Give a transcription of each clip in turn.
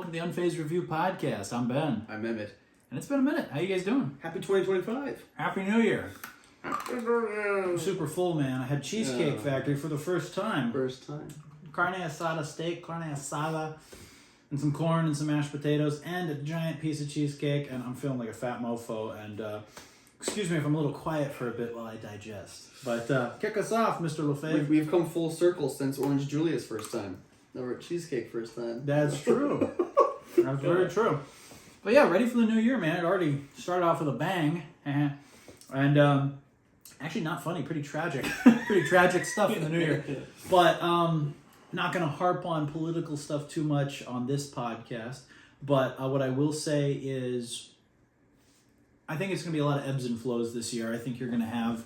to the Unfazed Review Podcast. I'm Ben. I'm Emmett. And it's been a minute. How you guys doing? Happy 2025. Happy New Year. Happy New Year. I'm super full, man. I had Cheesecake Factory for the first time. First time. Carne asada steak, carne asada, and some corn and some mashed potatoes, and a giant piece of cheesecake, and I'm feeling like a fat mofo, and excuse me if I'm a little quiet for a bit while I digest. But kick us off, Mr. LaFave. We've come full circle since Orange Julius first time. Now we're at Cheesecake first time. That's true. That's very true. But yeah, ready for the new year, man. It already started off with a bang. And actually not funny, pretty tragic. Pretty tragic stuff in the new year. But not going to harp on political stuff too much on this podcast. But what I will say is I think it's going to be a lot of ebbs and flows this year. I think you're going to have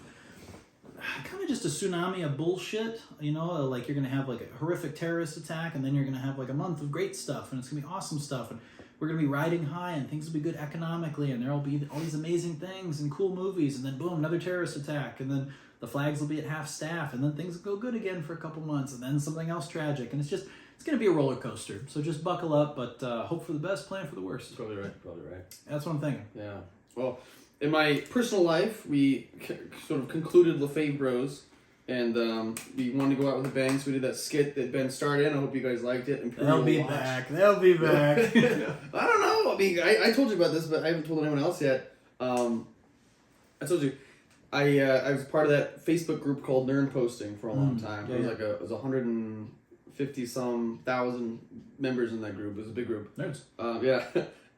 kind of just a tsunami of bullshit, you know, like you're going to have like a horrific terrorist attack, and then you're going to have like a month of great stuff, and it's going to be awesome stuff, and we're going to be riding high, and things will be good economically, and there will be all these amazing things and cool movies, and then boom, another terrorist attack, and then the flags will be at half staff, and then things will go good again for a couple months, and then something else tragic, and it's going to be a roller coaster. So just buckle up, but hope for the best, plan for the worst. Probably right. That's what I'm thinking. Yeah. Well, in my personal life, we sort of concluded LaFave Bros, and we wanted to go out with a bang, so we did that skit that Ben starred in. I hope you guys liked it. And They'll be back. They'll be back. I don't know. I mean, I told you about this, but I haven't told anyone else yet. I told you, I was part of that Facebook group called Nerd Posting for a long time. Yeah, it was 150-some thousand members in that group. It was a big group. Nerds. Yeah.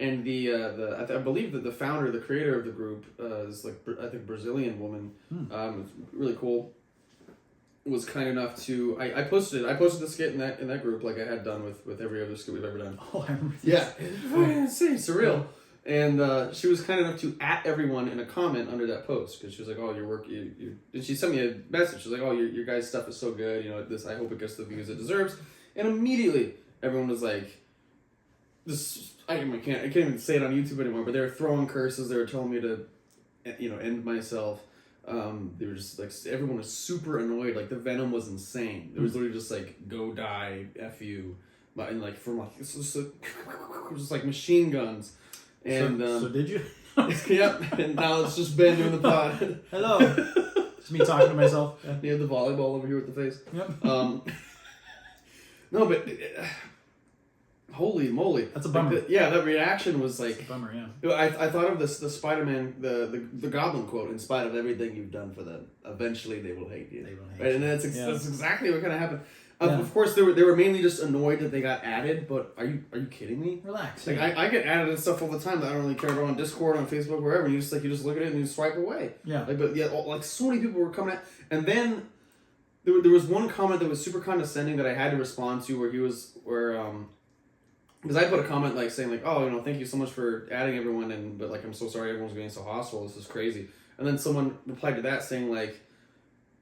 And I believe that the founder, the creator of the group, is like I think Brazilian woman. It's really cool. Was kind enough to I posted the skit in that group like I had done with every other skit we've ever done. Oh, I remember. Yeah, insane, surreal. And she was kind enough to at everyone in a comment under that post, because she was like, "Oh, your work, you." And she sent me a message. She was like, "Oh, your guys' stuff is so good. You know, this. I hope it gets the views it deserves." And immediately, everyone was like, "This." I can't even say it on YouTube anymore, but they were throwing curses. They were telling me to, end myself. They were just like, everyone was super annoyed. Like the venom was insane. It was literally just like, go die, F you. But and like from like, it was just like machine guns. And so did you? Yep. And now it's just Ben doing the pod. Hello. It's me talking to myself. Yeah. You have the volleyball over here with the face. Yep. No, but. Holy moly! That's a bummer. Like that reaction was like... That's a bummer, yeah. I thought of the Spider-Man, the Goblin quote, "In spite of everything you've done for them, eventually they will hate you." They will hate right? you. And that's exactly what kind of happened. Yeah. Of course, they were mainly just annoyed that they got added, but are you kidding me? Relax. Like, I get added and stuff all the time that I don't really care about on Discord, on Facebook, wherever. You just look at it and you swipe away. Yeah. Like, but yeah, like so many people were coming at... And then there was one comment that was super condescending that I had to respond to because I put a comment like saying like, "Oh, thank you so much for adding everyone, but like I'm so sorry everyone's being so hostile. This is crazy." And then someone replied to that saying like,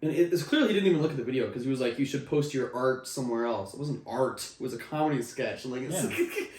and it's clearly he didn't even look at the video, because he was like, "You should post your art somewhere else." It wasn't art; it was a comedy sketch. And like, it's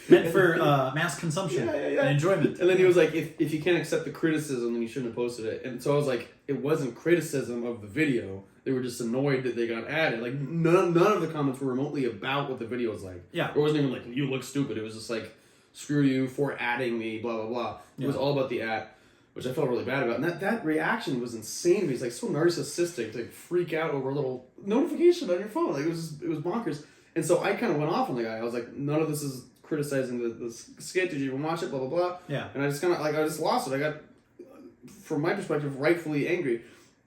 meant for mass consumption and enjoyment. And then he was like, "If you can't accept the criticism, then you shouldn't have posted it." And so I was like, it wasn't criticism of the video. They were just annoyed that they got added. Like, none of the comments were remotely about what the video was like. Yeah. It wasn't even like, "You look stupid." It was just like, "Screw you for adding me, blah, blah, blah." It was all about the ad, which I felt really bad about. And that reaction was insane. He's like so narcissistic to freak out over a little notification on your phone. Like, it was bonkers. And so I kind of went off on the guy. I was like, none of this is criticizing the skit. Did you even watch it? Blah, blah, blah. Yeah. And I just kind of, like, I just lost it. I got, from my perspective, rightfully angry.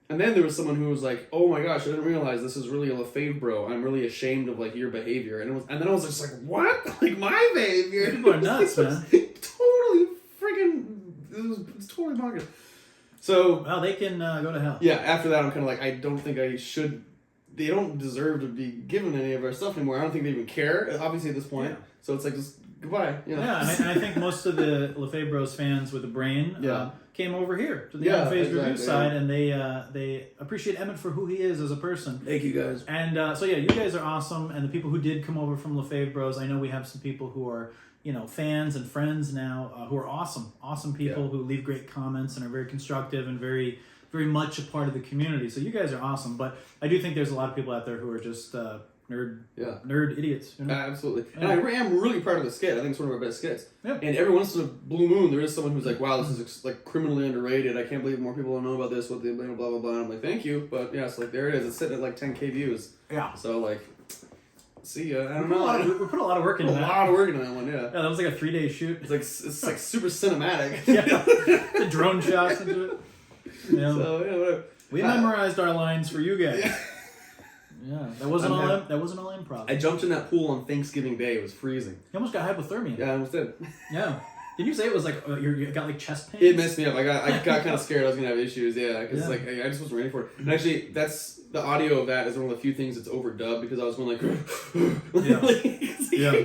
And then there was someone who was like, "Oh my gosh, I didn't realize this is really a LaFave bro. I'm really ashamed of like your behavior." And then I was just like, "What? Like my behavior?" People are nuts, man. Totally freaking. It's totally bonkers. So well, they can go to hell. Yeah. After that, I'm kind of like, I don't think I should. They don't deserve to be given any of our stuff anymore. I don't think they even care. Obviously, at this point. Yeah. So it's like, just goodbye. Yeah, and I think most of the LaFave Bros fans with a brain came over here to the Unfazed Review side, and they appreciate Emmett for who he is as a person. Thank you, guys. And so yeah, you guys are awesome, and the people who did come over from LaFave Bros, I know we have some people who are fans and friends now who are awesome people who leave great comments and are very constructive and very very much a part of the community. So you guys are awesome, but I do think there's a lot of people out there who are just nerd idiots. You know? Absolutely. Yeah. And I am really proud of the skit. I think it's one of our best skits. Yeah. And every once in a blue moon, there is someone who's like, wow, this is like criminally underrated. I can't believe more people don't know about this. What the blah, blah, blah, blah. And I'm like, thank you. But yeah, so like, there it is. It's sitting at like 10K views. Yeah. So like, see ya. I don't We know. put a lot of work into that. A lot of work into that one, yeah. Yeah, that was like a 3-day shoot. It's like super cinematic. Yeah. The drone shots into it. Yeah. So yeah, whatever. We memorized our lines for you guys. Yeah. Yeah, that wasn't all improv. I jumped in that pool on Thanksgiving Day. It was freezing. You almost got hypothermia. Yeah, I almost did. Yeah. Did you say it was like you got like chest pain? It messed me up. I got kind of scared I was gonna have issues. Yeah, because Yeah. like I just wasn't ready for it. And actually, that's the audio of that is one of the few things that's overdubbed because I was going like, Yeah.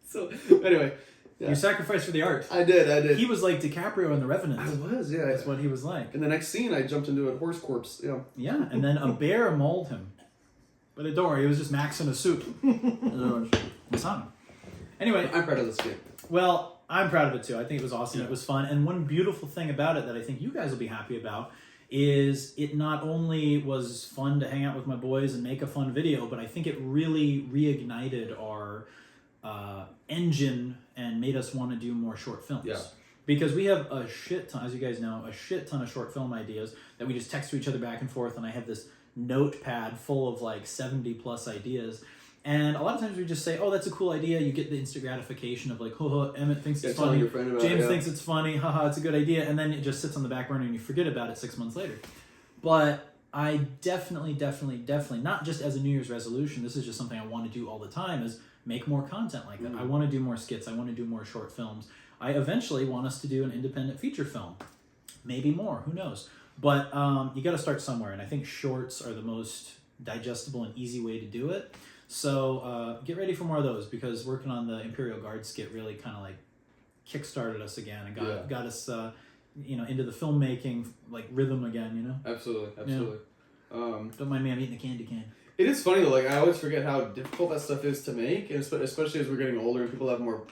So anyway, yeah. You sacrificed for the art. I did. He was like DiCaprio in The Revenant. I was, yeah. That's what he was like. In the next scene, I jumped into a horse corpse. Yeah. Yeah, and then a bear mauled him. But don't worry, it was just Max in a suit. It's on him. Anyway, I'm proud of this kid. Well, I'm proud of it too. I think it was awesome. Yeah. It was fun. And one beautiful thing about it that I think you guys will be happy about is it not only was fun to hang out with my boys and make a fun video, but I think it really reignited our engine and made us want to do more short films. Yeah. Because we have a shit ton, as you guys know, a shit ton of short film ideas that we just text to each other back and forth, and I have this notepad full of like 70 plus ideas. And a lot of times we just say, oh, that's a cool idea. You get the instant gratification of like, Emmett thinks it's funny. James thinks it's funny. Haha, it's a good idea. And then it just sits on the back burner and you forget about it 6 months later. But I definitely, not just as a New Year's resolution, this is just something I want to do all the time, is make more content like that. I want to do more skits. I want to do more short films. I eventually want us to do an independent feature film. Maybe more. Who knows? But you got to start somewhere. And I think shorts are the most digestible and easy way to do it. So get ready for more of those, because working on the Imperial Guard skit really kind of like kickstarted us again and got us into the filmmaking like rhythm again. You know. Absolutely. Yeah. Don't mind me. I'm eating a candy cane. It is funny though. Like I always forget how difficult that stuff is to make, and especially as we're getting older and people have more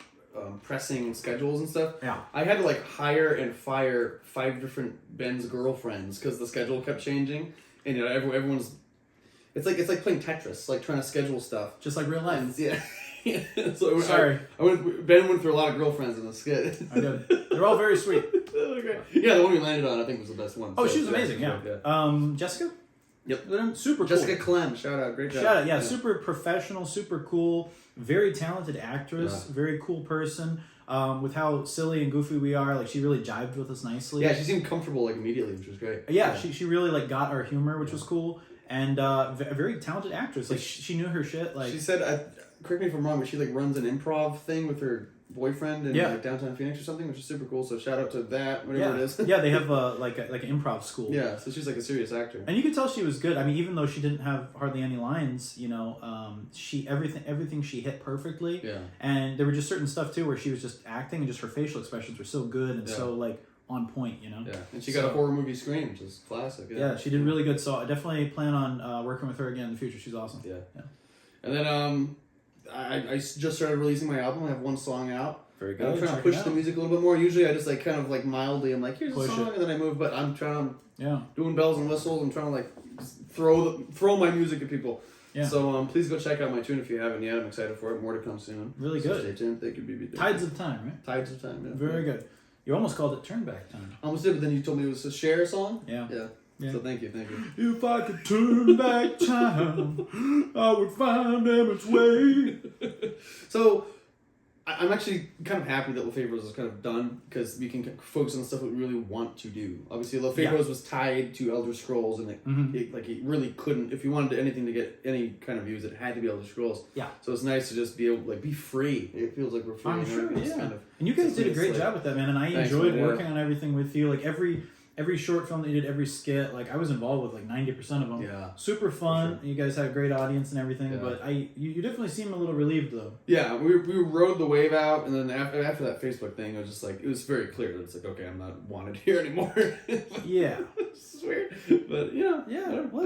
pressing schedules and stuff. Yeah. I had to like hire and fire 5 different Ben's girlfriends because the schedule kept changing, and everyone's. It's like playing Tetris, like trying to schedule stuff. Just like real life. And, yeah. So Sorry. Ben went through a lot of girlfriends in the skit. I did. They're all very sweet. Yeah, the one we landed on I think was the best one. Oh, she was amazing, yeah. Jessica? Yep. Super cool. Jessica Clem, shout out, great job. Shout out, yeah, super professional, super cool, very talented actress, very cool person. With how silly and goofy we are, like she really jived with us nicely. Yeah, she seemed comfortable like immediately, which was great. Yeah. She really like got our humor, which was cool. And a very talented actress. Like she knew her shit. Like she said, correct me if I'm wrong, but she like runs an improv thing with her boyfriend in like downtown Phoenix or something, which is super cool. So shout out to that, whatever it is. Yeah, they have like an improv school. Yeah, so she's like a serious actor. And you could tell she was good. I mean, even though she didn't have hardly any lines, she everything she hit perfectly. Yeah. And there were just certain stuff too where she was just acting and just her facial expressions were so good and so like on point, Yeah, and she got a horror movie screen, which is classic. Yeah, she did really good. So I definitely plan on working with her again in the future. She's awesome. Yeah. And then I just started releasing my album. I have one song out. Very good. I'm trying to push the music a little bit more. Usually I just like kind of like mildly, I'm like, here's a song, and then I move. But I'm trying to doing bells and whistles. I'm trying to like throw my music at people. Yeah. So please go check out my tune if you haven't yet. I'm excited for it. More to come soon. Really good. Stay tuned. Thank you, BB. Tides of Time, right? Tides of Time. Yeah. Very good. You almost called it Turn Back Time. I almost did, but then you told me it was a Cher song. Yeah. So thank you. If I could turn back time, I would find Emmett's way. So I'm actually kind of happy that LaFavors is kind of done because we can focus on the stuff we really want to do. Obviously, LaFavors was tied to Elder Scrolls, and it really couldn't. If you wanted anything to get any kind of views, it had to be Elder Scrolls. Yeah. So it's nice to just be able be free. It feels like we're free. I'm sure. Yeah. And you guys did a great job with that, man. And I enjoyed working on everything with you. Like every short film that you did, every skit, like I was involved with like 90% of them. Yeah. Super fun. Sure. You guys had a great audience and everything, but you definitely seem a little relieved though. Yeah, we rode the wave out, and then after that Facebook thing, it was just like, it was very clear that it's like, okay, I'm not wanted here anymore. Yeah. It's weird. But yeah. Well,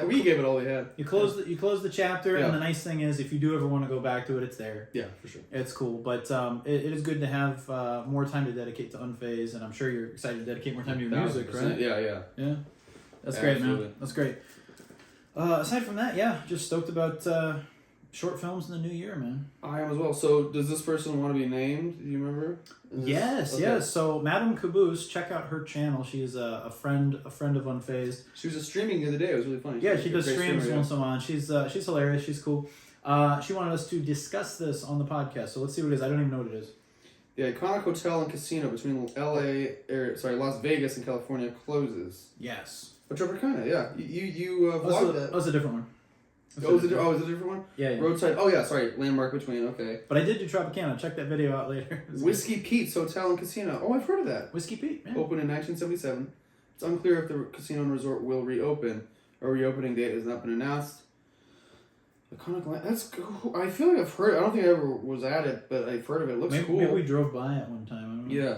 we gave it all we had. You closed the chapter, and the nice thing is if you do ever want to go back to it, it's there. Yeah, for sure. It's cool. But it is good to have more time to dedicate to Unphase, and I'm sure you're excited to dedicate more time to your music, right? Yeah. That's great, man. That's great. Aside from that, yeah, just stoked about short films in the new year, man. I am as well. So, does this person want to be named? Do you remember? Yes. So, Madame Caboose, check out her channel. She's a friend of Unfazed. She was just streaming the other day. It was really funny. She does streams once in a while. She's hilarious. She's cool. She wanted us to discuss this on the podcast. So let's see what it is. I don't even know what it is. The iconic hotel and casino between Las Vegas and California closes. Yes. Tropicana, yeah. You vlogged that. That was a different one. Is it a different one? Yeah. Roadside. Oh, yeah, sorry. Landmark between, okay. But I did do Tropicana. Check that video out later. Whiskey Pete's Hotel and Casino. Oh, I've heard of that. Whiskey Pete, yeah. Opened in 1977. It's unclear if the casino and resort will reopen. A reopening date has not been announced. Iconic. That's cool. I feel like I've heard it. I don't think I ever was at it, but I've heard of it. It looks cool. Maybe we drove by it one time. I don't know. Yeah.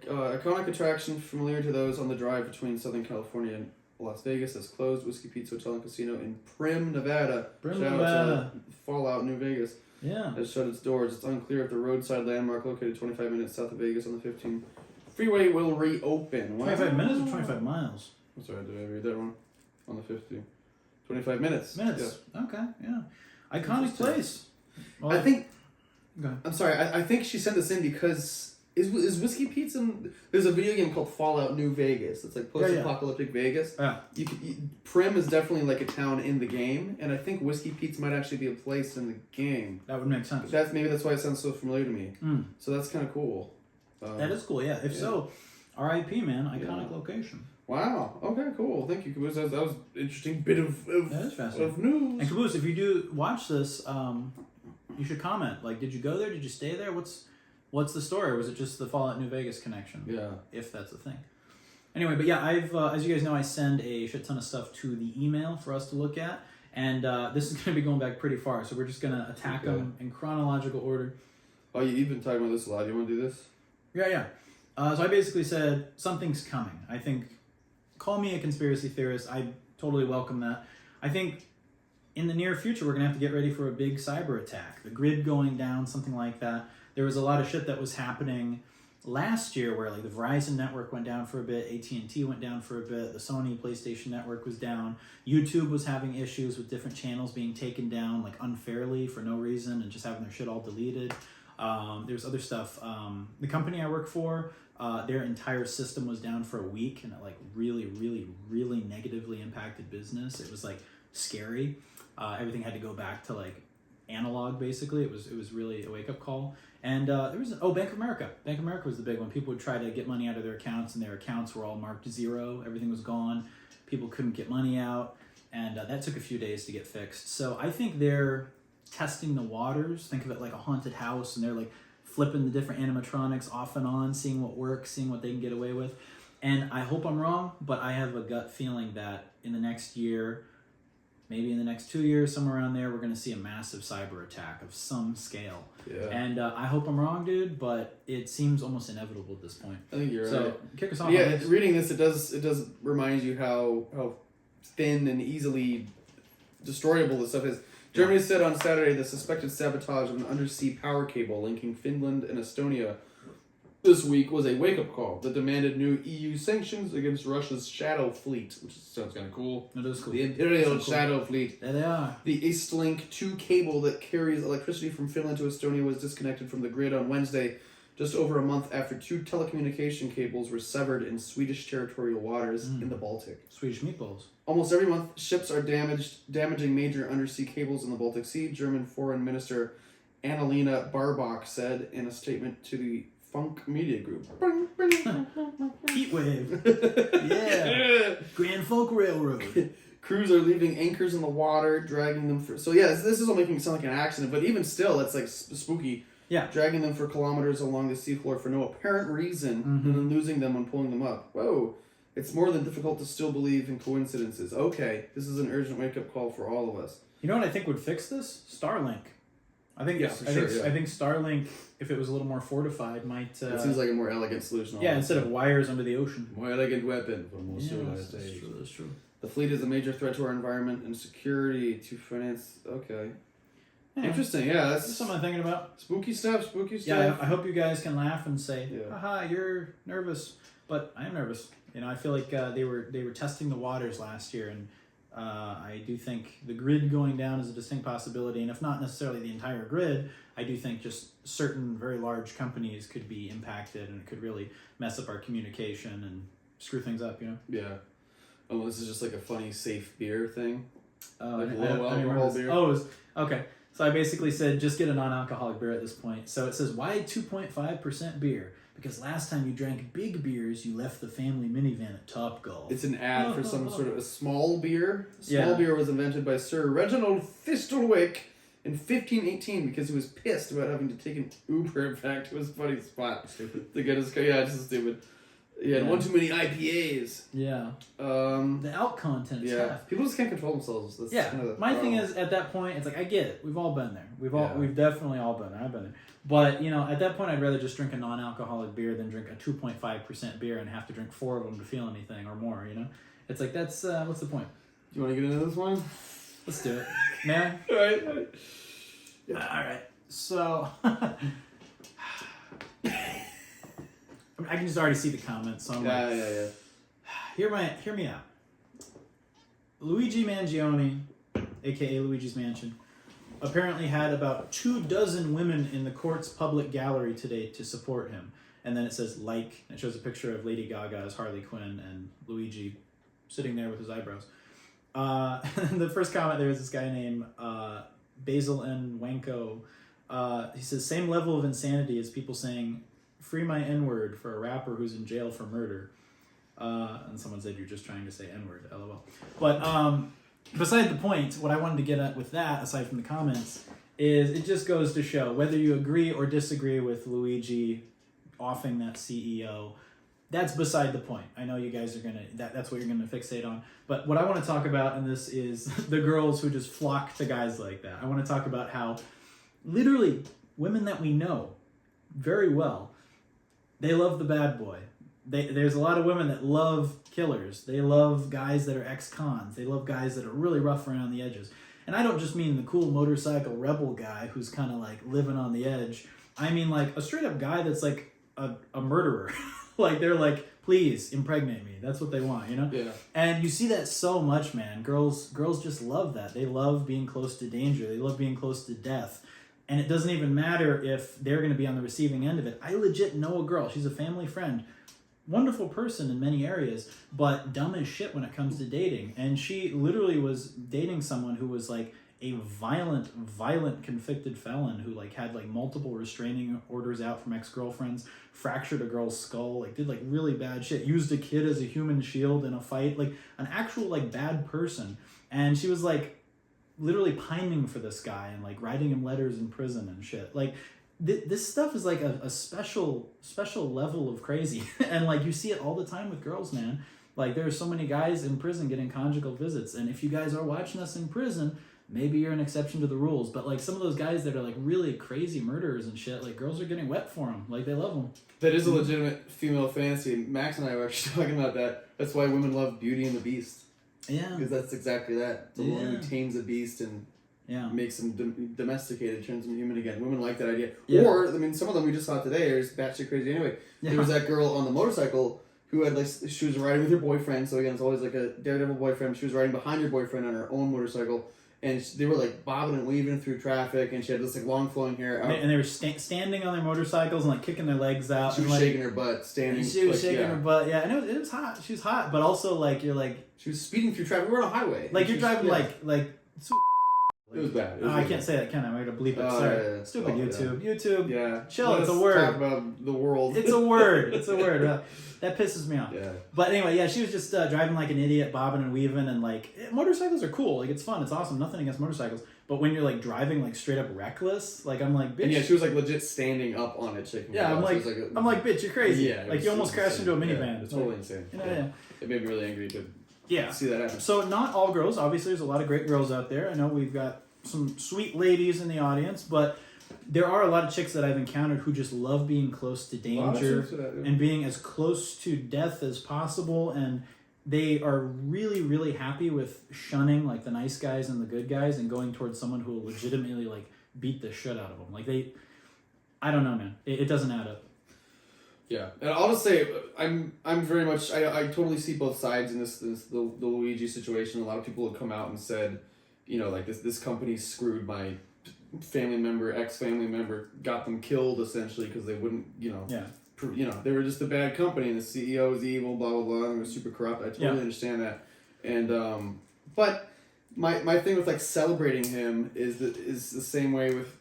Iconic attraction familiar to those on the drive between Southern California and Las Vegas has closed. Whiskey Pete's Hotel and Casino in Primm, Nevada. Shout out to Fallout, New Vegas. Yeah. Has shut its doors. It's unclear if the roadside landmark located 25 minutes south of Vegas on the 15 freeway will reopen. 25 minutes or 25 miles? I'm sorry, did I read that wrong? On the 50. 25 minutes. Yeah. Okay, yeah. Iconic place. Well, I think... Go ahead. I'm sorry, I think she sent this in because... Is Whiskey Pete's in... There's a video game called Fallout New Vegas. It's like post-apocalyptic Vegas. Yeah. Primm is definitely like a town in the game, and I think Whiskey Pete's might actually be a place in the game. That would make sense. Maybe that's why it sounds so familiar to me. So that's kind of cool. That is cool, yeah. If so, R.I.P., man. Iconic location. Wow. Okay, cool. Thank you, Caboose. That was an interesting bit of news. And Caboose, if you do watch this, you should comment. Like, did you go there? Did you stay there? What's the story? Or was it just the Fallout New Vegas connection? Yeah. If that's a thing. Anyway, but yeah, I've as you guys know, I send a shit ton of stuff to the email for us to look at. And this is going to be going back pretty far. So we're just going to attack them in chronological order. Oh, you've been talking about this a lot. You want to do this? Yeah. So I basically said, something's coming. I think, call me a conspiracy theorist. I totally welcome that. I think in the near future, we're going to have to get ready for a big cyber attack. The grid going down, something like that. There was a lot of shit that was happening last year where like the Verizon network went down for a bit, AT&T went down for a bit, the Sony PlayStation network was down, YouTube was having issues with different channels being taken down like unfairly for no reason and just having their shit all deleted. There's other stuff. The company I work for, their entire system was down for a week and it like really, really, really negatively impacted business. It was like scary. Everything had to go back to like analog basically. It was really a wake-up call. And there was Bank of America. Bank of America was the big one. People would try to get money out of their accounts and their accounts were all marked 0. Everything was gone. People couldn't get money out. And that took a few days to get fixed. So I think they're testing the waters. Think of it like a haunted house and they're like flipping the different animatronics off and on, seeing what works, seeing what they can get away with. And I hope I'm wrong, but I have a gut feeling that in the next year, maybe in the next 2 years, somewhere around there, we're going to see a massive cyber attack of some scale. Yeah. And I hope I'm wrong, dude, but it seems almost inevitable at this point. I think you're right. So kick us off. Yeah, reading this, it does remind you how thin and easily destroyable this stuff is. Germany said on Saturday the suspected sabotage of an undersea power cable linking Finland and Estonia this week was a wake-up call that demanded new EU sanctions against Russia's Shadow Fleet, which sounds kind of cool. It is cool. The Imperial Shadow Fleet. There they are. The Eastlink 2 cable that carries electricity from Finland to Estonia was disconnected from the grid on Wednesday, just over a month after 2 telecommunication cables were severed in Swedish territorial waters in the Baltic. Swedish meatballs. Almost every month, ships are damaging major undersea cables in the Baltic Sea, German Foreign Minister Annalena Baerbock said in a statement to the Funk Media Group. Heatwave. Yeah. Grand Funk Railroad. Crews are leaving anchors in the water, dragging them for... So yeah, this is all making it sound like an accident, but even still, it's like spooky. Yeah. Dragging them for kilometers along the seafloor for no apparent reason, and then losing them when pulling them up. Whoa. It's more than difficult to still believe in coincidences. Okay, this is an urgent wake-up call for all of us. You know what I think would fix this? Starlink. I think Starlink, if it was a little more fortified, might... it seems like a more elegant solution. Yeah, instead of wires under the ocean. More elegant weapon for more civilized age. That's true. The fleet is a major threat to our environment and security to finance... Okay. Yeah. Interesting, yeah. That's something I'm thinking about. Spooky stuff. Yeah, I hope you guys can laugh and say, haha, you're nervous. But I am nervous. You know, I feel like they were testing the waters last year, and I do think the grid going down is a distinct possibility, and if not necessarily the entire grid, I do think just certain very large companies could be impacted, and it could really mess up our communication and screw things up, you know? Yeah. Oh, this is just like a funny safe beer thing. Oh, Like I low didn't alcohol remember beer. this. Oh, it was, okay. So I basically said, just get a non-alcoholic beer at this point. So it says, why 2.5% beer? Because last time you drank big beers, you left the family minivan at Topgolf. It's an ad for some sort of a small beer. Small beer was invented by Sir Reginald Thistlewick in 1518 because he was pissed about having to take an Uber back to his buddy's spot. Stupid. To get his car. Yeah, it's just stupid. Yeah, and one too many IPAs. Yeah. The The alc content is half. People just can't control themselves. That's Yeah. kind of My thing is, at that point, it's like, I get it. We've all been there. Yeah. We've definitely all been there. I've been there. But, you know, at that point, I'd rather just drink a non-alcoholic beer than drink a 2.5% beer and have to drink 4 of them to feel anything or more, you know? It's like, that's, what's the point? Do you want to get into this one? Let's do it. Man? All right. All right. So, I can just already see the comments. So I'm like, hear me out. Luigi Mangione, aka Luigi's Mansion, apparently had about 24 women in the court's public gallery today to support him. And then it says like, and it shows a picture of Lady Gaga as Harley Quinn and Luigi sitting there with his eyebrows. The first comment, there was this guy named Basil N. Wanko. He says, same level of insanity as people saying, free my N-word for a rapper who's in jail for murder. And someone said, you're just trying to say N-word, lol. But beside the point, what I wanted to get at with that, aside from the comments, is it just goes to show, whether you agree or disagree with Luigi offing that CEO, that's beside the point. I know you guys are going to, that's what you're going to fixate on. But what I want to talk about in this is the girls who just flock to guys like that. I want to talk about how literally women that we know very well, they love the bad boy. There's a lot of women that love killers. They love guys that are ex-cons. They love guys that are really rough around the edges. And I don't just mean the cool motorcycle rebel guy who's kind of like living on the edge. I mean like a straight up guy that's like a murderer. Like they're like, please impregnate me. That's what they want, you know? Yeah. And you see that so much, man. Girls just love that. They love being close to danger. They love being close to death. And it doesn't even matter if they're going to be on the receiving end of it. I legit know a girl. She's a family friend. Wonderful person in many areas, but dumb as shit when it comes to dating. And she literally was dating someone who was like a violent convicted felon who like had like multiple restraining orders out from ex-girlfriends, fractured a girl's skull, like did like really bad shit, used a kid as a human shield in a fight, like an actual like bad person. And she was like literally pining for this guy and like writing him letters in prison and shit. Like this stuff is like a special level of crazy. And like you see it all the time with girls, man. Like there are so many guys in prison getting conjugal visits. And if you guys are watching us in prison, maybe you're an exception to the rules. But like some of those guys that are like really crazy murderers and shit, like girls are getting wet for them. Like they love them. That is a legitimate female fantasy. Max and I were actually talking about that. That's why women love Beauty and the Beast. Yeah. Because that's exactly that. The woman who tames a beast and makes him domesticated, turns him human again. Women like that idea. Yeah. Or, I mean, some of them we just saw today are batshit crazy anyway. Yeah. There was that girl on the motorcycle who had, like, she was riding with her boyfriend. So, again, it's always like a daredevil boyfriend. She was riding behind her boyfriend on her own motorcycle. And they were, like, bobbing and weaving through traffic. And she had this, like, long flowing hair. And they were standing on their motorcycles and, like, kicking their legs out. She was like, shaking her butt, standing. She was shaking her butt, yeah. And it was hot. She was hot. But also, like, you're like... She was speeding through traffic. We were on a highway. Like, you're driving, like it was bad. I can't say that, can I? I'm going to bleep it. Sorry. Yeah. Stupid YouTube. Yeah. YouTube. Yeah. Chill, it's a word. Talk about the world. It's a word. It's a word. That pisses me off. Yeah. But anyway, yeah, she was just driving like an idiot, bobbing and weaving, and like, motorcycles are cool. Like, it's fun. It's awesome. Nothing against motorcycles. But when you're like driving like straight up reckless, like I'm like, bitch. And yeah, she was like legit standing up on it, shaking. Yeah, I'm like, bitch, you're crazy. Yeah. Like you almost crashed into a minivan. Yeah, it's totally insane. Yeah. It made me really angry to Yeah. See that happen. So not all girls. Obviously, there's a lot of great girls out there. I know we've got some sweet ladies in the audience, but there are a lot of chicks that I've encountered who just love being close to danger and being as close to death as possible, and they are really, really happy with shunning like the nice guys and the good guys and going towards someone who will legitimately like beat the shit out of them. Like I don't know, man. It doesn't add up. Yeah, and I'll just say I'm very much I totally see both sides in the Luigi situation. A lot of people have come out and said, you know, like this company screwed my ex-family member, got them killed essentially because they wouldn't, you know, they were just a bad company and the CEO was evil, blah blah blah, and they were super corrupt. I totally understand that, and but my thing with like celebrating him is the same way with.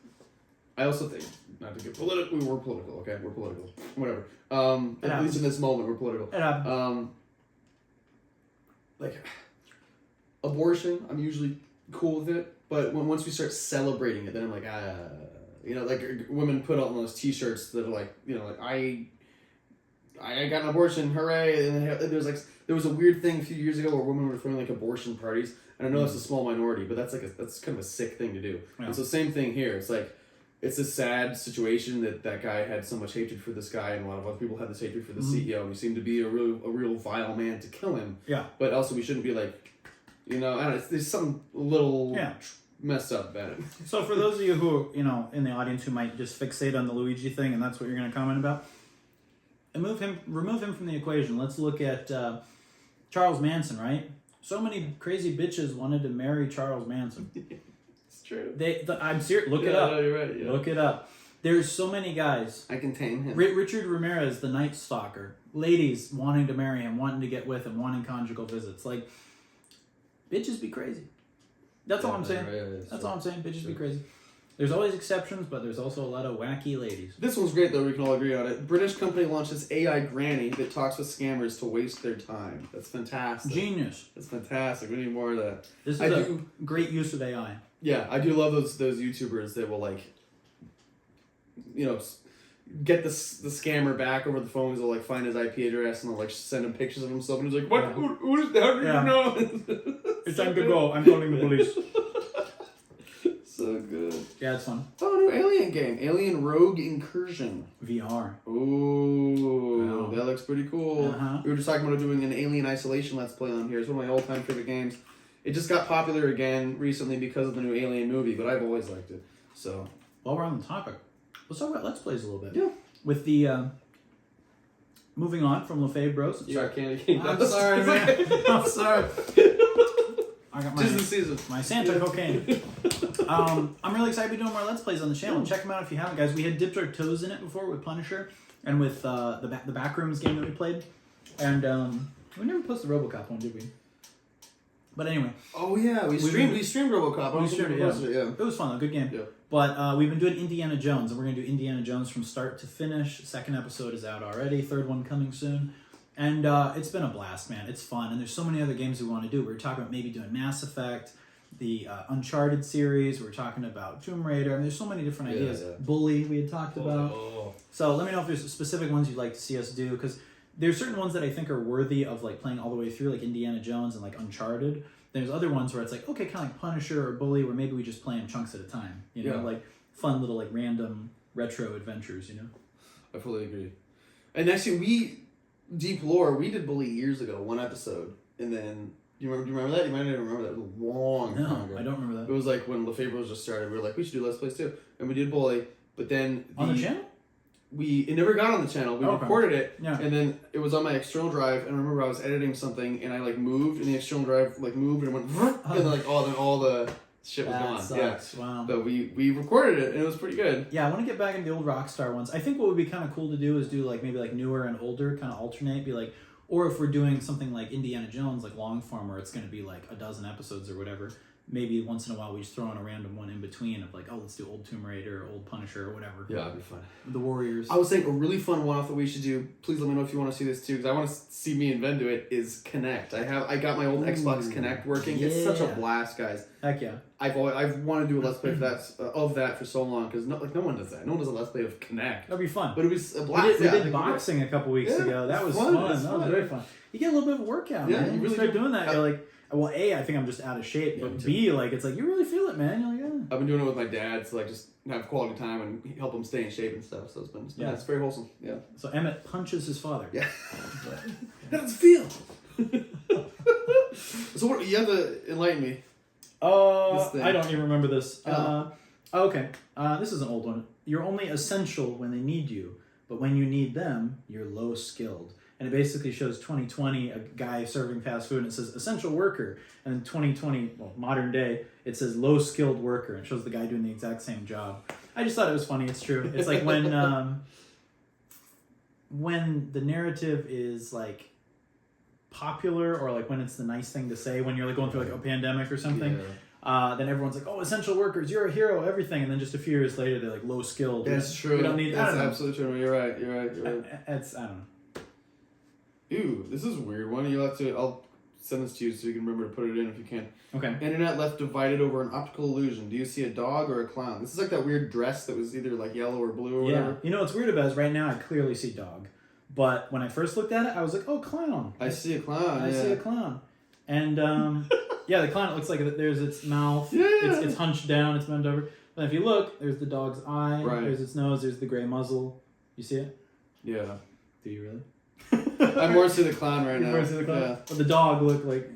I also think, not to get political, we're political, okay? We're political. Whatever. At least in this moment, we're political. Like, abortion, I'm usually cool with it, but once we start celebrating it, then I'm like, you know, like women put out those t-shirts that are like, you know, like, I got an abortion, hooray, and there was a weird thing a few years ago where women were throwing like abortion parties, and I know that's a small minority, but that's kind of a sick thing to do. Yeah. And so same thing here, it's like, it's a sad situation that guy had so much hatred for this guy, and a lot of other people had this hatred for the CEO, and he seemed to be a real vile man to kill him. Yeah. But also, we shouldn't be like, you know, I don't know, there's something a little messed up about it. So for those of you who, you know, in the audience who might just fixate on the Luigi thing, and that's what you're going to comment about, remove him from the equation. Let's look at Charles Manson, right? So many crazy bitches wanted to marry Charles Manson. True. I'm serious. Look it up. No, you're right. Yeah. Look it up. There's so many guys. I can tame him. Richard Ramirez, the Night Stalker. Ladies wanting to marry him, wanting to get with him, wanting conjugal visits. Like, bitches be crazy. That's all I'm saying. That's all I'm saying. Bitches be crazy. There's always exceptions, but there's also a lot of wacky ladies. This one's great, though. We can all agree on it. British company launches AI granny that talks with scammers to waste their time. That's fantastic. Genius. That's fantastic. We need more of that. This is a great use of AI. Yeah, I do love those YouTubers that will, like, you know, get the scammer back over the phone. They'll, like, find his IP address and they'll, like, send him pictures of himself. And he's like, what? Yeah. Who is that? How do you know? It's time to go. I'm calling the police. So good. Yeah, it's fun. Oh, new Alien game. Alien Rogue Incursion. VR. Ooh, wow. That looks pretty cool. Uh-huh. We were just talking about doing an Alien Isolation Let's Play on here. It's one of my all-time favorite games. It just got popular again recently because of the new Alien movie, but I've always liked it. So, while we're on the topic, let's talk about Let's Plays a little bit. Yeah. With the moving on from the Fave Bros. Yeah, candy cane. I'm sorry, man. I'm sorry. I got my Santa cocaine. I'm really excited to be doing more Let's Plays on the channel. Check them out if you haven't, guys. We had dipped our toes in it before with Punisher and with the Backrooms game that we played, and we never posted the RoboCop one, did we? But anyway. Oh yeah, we streamed RoboCop. We streamed it, yeah. It was fun, though. Good game. Yeah. But we've been doing Indiana Jones, and we're going to do Indiana Jones from start to finish. Second episode is out already. Third one coming soon. And it's been a blast, man. It's fun. And there's so many other games we want to do. We were talking about maybe doing Mass Effect, the Uncharted series. We were talking about Tomb Raider. I mean, there's so many different ideas. Yeah. Bully, we had talked about. So let me know if there's specific ones you'd like to see us do, because there's certain ones that I think are worthy of like playing all the way through, like Indiana Jones and like Uncharted. There's other ones where it's like, okay, kind of like Punisher or Bully, where maybe we just play them chunks at a time. You know, like fun little like random retro adventures, you know? I fully agree. And actually, Deep Lore, we did Bully years ago, one episode. And then, do you remember that? You might not even remember that. It was a long time ago. I don't remember that. It was like when Lefebvre was just started. We were like, we should do Let's Plays too. And we did Bully. But then... On the channel? It never got on the channel. We recorded it, and then it was on my external drive. And I remember I was editing something, and I like moved, and the external drive like moved, and it went, and then like all the shit was gone. Sucks. Yeah, wow. But we recorded it, and it was pretty good. Yeah, I want to get back into the old Rockstar ones. I think what would be kind of cool to do is do like maybe like newer and older, kind of alternate. Be like, or if we're doing something like Indiana Jones, like long form, where it's going to be like a dozen episodes or whatever. Maybe once in a while we just throw in a random one in between of like, oh, let's do old Tomb Raider or old Punisher or whatever. Yeah, that'd be fun. The Warriors. I was saying a really fun one-off that we should do. Please let me know if you want to see this too, because I want to see me and Ben do it. Is Connect. I got my old Xbox Connect working. Yeah. It's such a blast, guys. Heck yeah. I've wanted to do a Let's Play for that for so long, because no one does that. No one does a Let's Play of Connect. That'd be fun. But it was a blast. We did boxing a couple weeks ago. That was fun. That was very fun. You get a little bit of a workout, man. You really start doing that. You're like. Well, A, I think I'm just out of shape, but B, like, it's like, you really feel it, man. You're like, yeah. I've been doing it with my dad, so, like, just have quality time and help him stay in shape and stuff, so it's very wholesome, yeah. So Emmett punches his father. Yeah. How does it feel? So what, you have to enlighten me. I don't even remember this. Okay. This is an old one. You're only essential when they need you, but when you need them, you're low skilled. And it basically shows 2020, a guy serving fast food, and it says essential worker. And in 2020, well, modern day, it says low skilled worker. And it shows the guy doing the exact same job. I just thought it was funny. It's true. It's like when the narrative is like popular, or like when it's the nice thing to say when you're like going through like a pandemic or something. Then everyone's like, "Oh, essential workers, you're a hero, everything." And then just a few years later, they're like low skilled. That's true. We don't need. That's absolutely true. You're right. It's I don't know. Ooh, this is a weird one. I'll send this to you so you can remember to put it in if you can. Okay. Internet left divided over an optical illusion. Do you see a dog or a clown? This is like that weird dress that was either like yellow or blue or whatever. You know what's weird about it is right now I clearly see dog. But when I first looked at it, I was like, oh, clown. I see a clown. I see a clown. And yeah, the clown, it looks like there's its mouth. Yeah. It's hunched down, it's bent over. But if you look, there's the dog's eye. Right. There's its nose. There's the gray muzzle. You see it? Yeah. Do you really? I more see the clown right now. You more see the clown? Yeah. But the dog look like...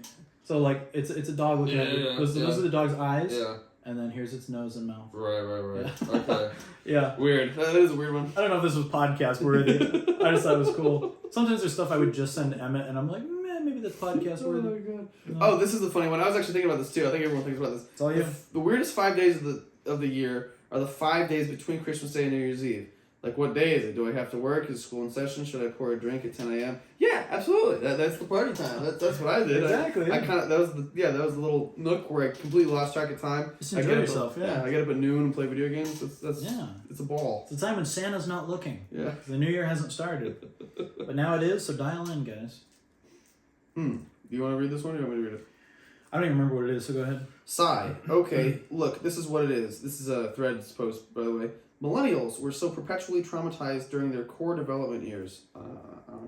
So, like, it's a dog looking at you. Those are the dog's eyes. Yeah. And then here's its nose and mouth. Right. Yeah. Okay. Yeah. Weird. That is a weird one. I don't know if this was podcast worthy. I just thought it was cool. Sometimes there's stuff I would just send to Emmett, and I'm like, man, maybe that's podcast worthy. Oh my god. No. Oh, this is the funny one. I was actually thinking about this too. I think everyone thinks about this. It's all you. The weirdest 5 days of the year are the 5 days between Christmas Day and New Year's Eve. Like, what day is it? Do I have to work? Is school in session? Should I pour a drink at 10 a.m.? Yeah, absolutely. That's the party time. That's what I did. Exactly. I kind of that was the little nook where I completely lost track of time. Just enjoy yourself. Yeah, I get up at noon and play video games. It's a ball. It's the time when Santa's not looking. Yeah. The new year hasn't started. But now it is, so dial in, guys. Do you want to read this one or do you want me to read it? I don't even remember what it is, so go ahead. Sigh. Okay, look, this is what it is. This is a Threads post, by the way. Millennials were so perpetually traumatized during their core development years. I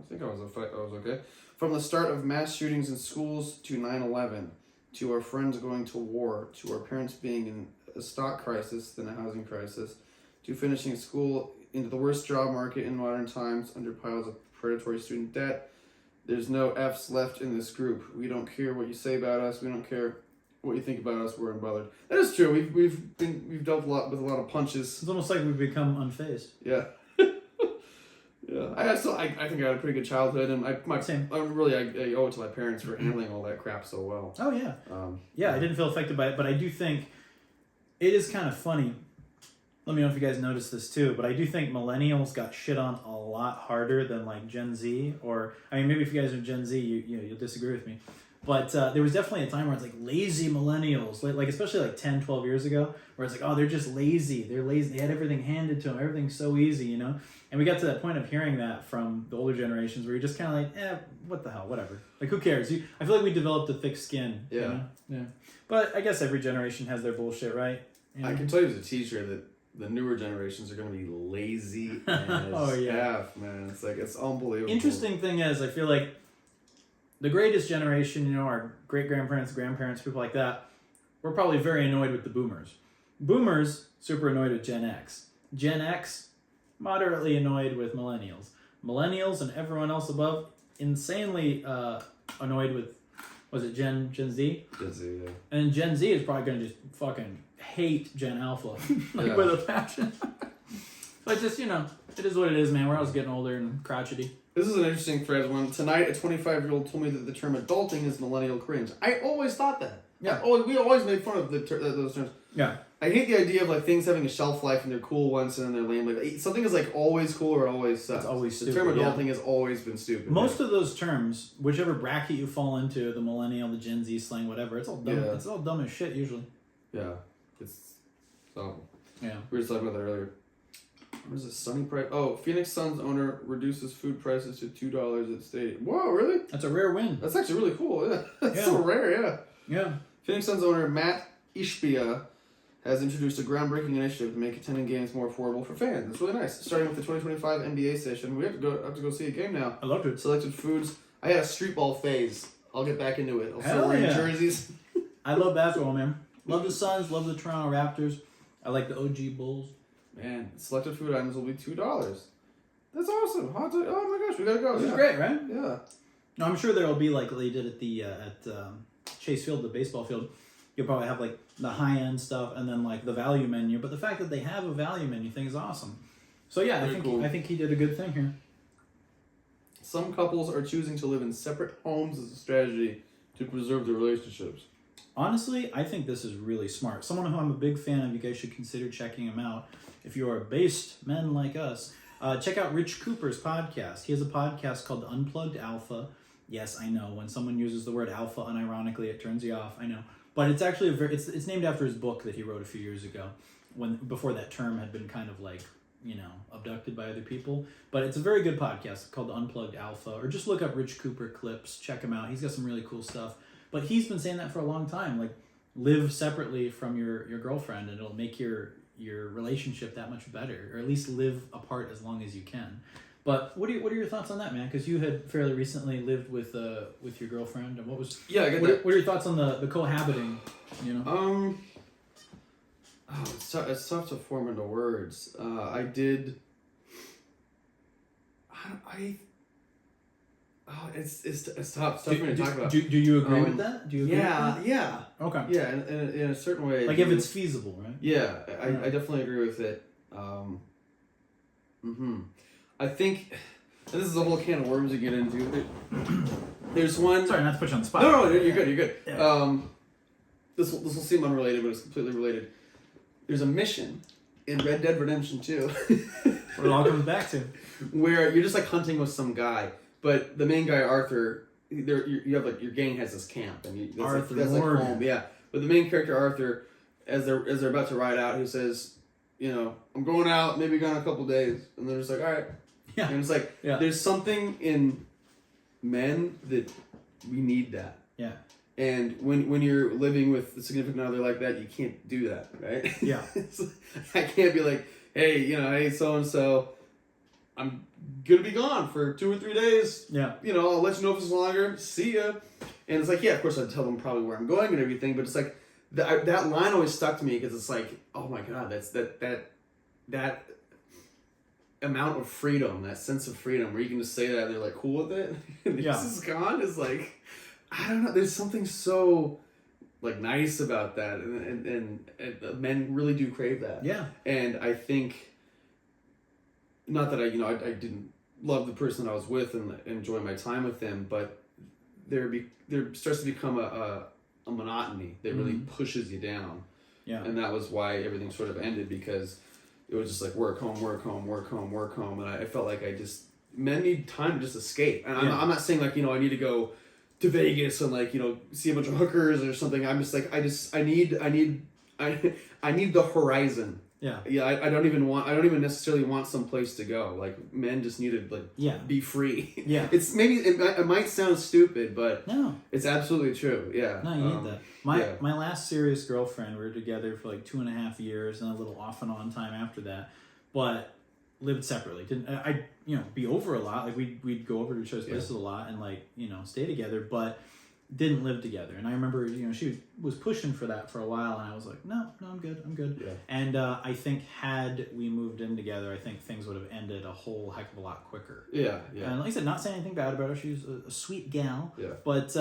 think I was okay. From the start of mass shootings in schools to 9/11, to our friends going to war, to our parents being in a stock crisis, then a housing crisis, to finishing school into the worst job market in modern times under piles of predatory student debt. There's no F's left in this group. We don't care what you say about us. We don't care what you think about us. We're unbothered. That is true. We've dealt with a lot of punches. It's almost like we've become unfazed. Yeah. Yeah. I think I had a pretty good childhood, and I owe it to my parents for handling all that crap so well. Oh yeah. I didn't feel affected by it, but I do think it is kind of funny. Let me know if you guys noticed this too, but I do think millennials got shit on a lot harder than like Gen Z, or I mean, maybe if you guys are Gen Z, you'll disagree with me. But there was definitely a time where it's like lazy millennials, like especially like 10, 12 years ago, where it's like, oh, they're just lazy. They're lazy. They had everything handed to them. Everything's so easy, you know? And we got to that point of hearing that from the older generations where you're just kind of like, what the hell, whatever. Like, who cares? I feel like we developed a thick skin. Yeah. You know? Yeah. But I guess every generation has their bullshit, right? You know? I can tell you as a teacher that the newer generations are going to be lazy as F, man. It's like, it's unbelievable. Interesting thing is, I feel like the greatest generation, you know, our great-grandparents, grandparents, people like that, were probably very annoyed with the boomers. Boomers, super annoyed with Gen X. Gen X, moderately annoyed with millennials. Millennials and everyone else above, insanely annoyed with, was it Gen Z? Gen Z, yeah. And Gen Z is probably going to just fucking hate Gen Alpha, with a passion. But just, you know, it is what it is, man. We're always getting older and crotchety. This is an interesting thread one. Tonight, a 25-year-old told me that the term adulting is millennial cringe. I always thought that. Yeah. We always made fun of those terms. Yeah. I hate the idea of like things having a shelf life and they're cool once and then they're lame. Like something is like always cool or always sucks. It's always the stupid. term adulting has always been stupid. Most of those terms, whichever bracket you fall into, the millennial, the Gen Z slang, whatever, it's all dumb. Yeah. It's all dumb as shit usually. Yeah. It's so. Yeah. We were just talking about that earlier. What is this? Sunny price? Oh, Phoenix Suns owner reduces food prices to $2 at stadium. Whoa, really? That's a rare win. That's actually really cool. Yeah. That's so rare, yeah. Yeah. Phoenix Suns owner Matt Ishbia has introduced a groundbreaking initiative to make attending games more affordable for fans. It's really nice. Starting with the 2025 NBA session, we have to go see a game now. I loved it. Selected foods. I had a street ball phase. I'll get back into it. I'll start wearing jerseys. I love basketball, man. Love the Suns. Love the Toronto Raptors. I like the OG Bulls. Man, selected food items will be $2. That's awesome. Oh my gosh, we gotta go. This is great, right? Yeah. No, I'm sure there'll be like they did at the Chase Field, the baseball field. You'll probably have like the high end stuff and then like the value menu. But the fact that they have a value menu thing is awesome. So yeah, Cool. I think he did a good thing here. Some couples are choosing to live in separate homes as a strategy to preserve their relationships. Honestly, I think this is really smart. Someone who I'm a big fan of, you guys should consider checking him out. If you are based men like us, check out Rich Cooper's podcast. He has a podcast called Unplugged Alpha. Yes, I know. When someone uses the word alpha unironically, it turns you off. I know. But it's actually it's named after his book that he wrote a few years ago, before that term had been kind of like, abducted by other people. But it's a very good podcast called Unplugged Alpha, or just look up Rich Cooper clips, check him out. He's got some really cool stuff. But he's been saying that for a long time, like live separately from your girlfriend and it'll make your relationship that much better, or at least live apart as long as you can. But what are your thoughts on that, man? Because you had fairly recently lived with your girlfriend, and what I get that. What are your thoughts on the cohabiting? It's tough to form into words. It's tough for me to talk about. Do you agree with that? Do you agree with that? Yeah. Okay. Yeah, in a certain way. Like if it's feasible, right? Yeah, I definitely agree with it. I think, and this is a whole can of worms to get into. There's one. Sorry, not to put you on the spot. No, you're good. You're good. Yeah. This will seem unrelated, but it's completely related. There's a mission in Red Dead Redemption 2. What it all comes back to. Where you're just like hunting with some guy, but the main guy Arthur, you have like your gang has this camp, and that's like home, yeah. But the main character Arthur, as they're about to ride out, he says, I'm going out, maybe gone a couple days, and they're just like, all right, yeah. And it's like there's something in men that we need that, yeah. And when you're living with a significant other like that, you can't do that, right? Yeah. I can't be like, hey, hey, so and so, I'm gonna be gone for 2 or 3 days. Yeah. I'll let you know if it's longer. See ya. And it's like, yeah, of course I'd tell them probably where I'm going and everything, but it's like that line always stuck to me because it's like, oh my god, that's that amount of freedom, that sense of freedom where you can just say that and they're like cool with it. And this is gone. Is like, I don't know. There's something so like nice about that, and men really do crave that. Yeah. And I think, not that I didn't love the person I was with and enjoy my time with them, but there starts to become a monotony that really pushes you down. Yeah. And that was why everything sort of ended, because it was just like work, home, work, home, work, home, work, home, and I felt like men need time to just escape. And I'm not saying like, I need to go to Vegas and like, see a bunch of hookers or something. I'm just like, I need the horizon. Yeah. Yeah. I don't even necessarily want some place to go. Like, men just need to be free. Yeah. It might sound stupid, but no, it's absolutely true. Yeah. No, you need that. My last serious girlfriend, we were together for like 2.5 years and a little off and on time after that, but lived separately. I'd be over a lot. Like we'd go over to each other's places a lot and like, stay together, but didn't live together. And I remember, she was pushing for that for a while, and I was like, no, I'm good. Yeah. And I think had we moved in together, I think things would have ended a whole heck of a lot quicker. Yeah, yeah. And like I said, not saying anything bad about her. She was a sweet gal. Yeah. But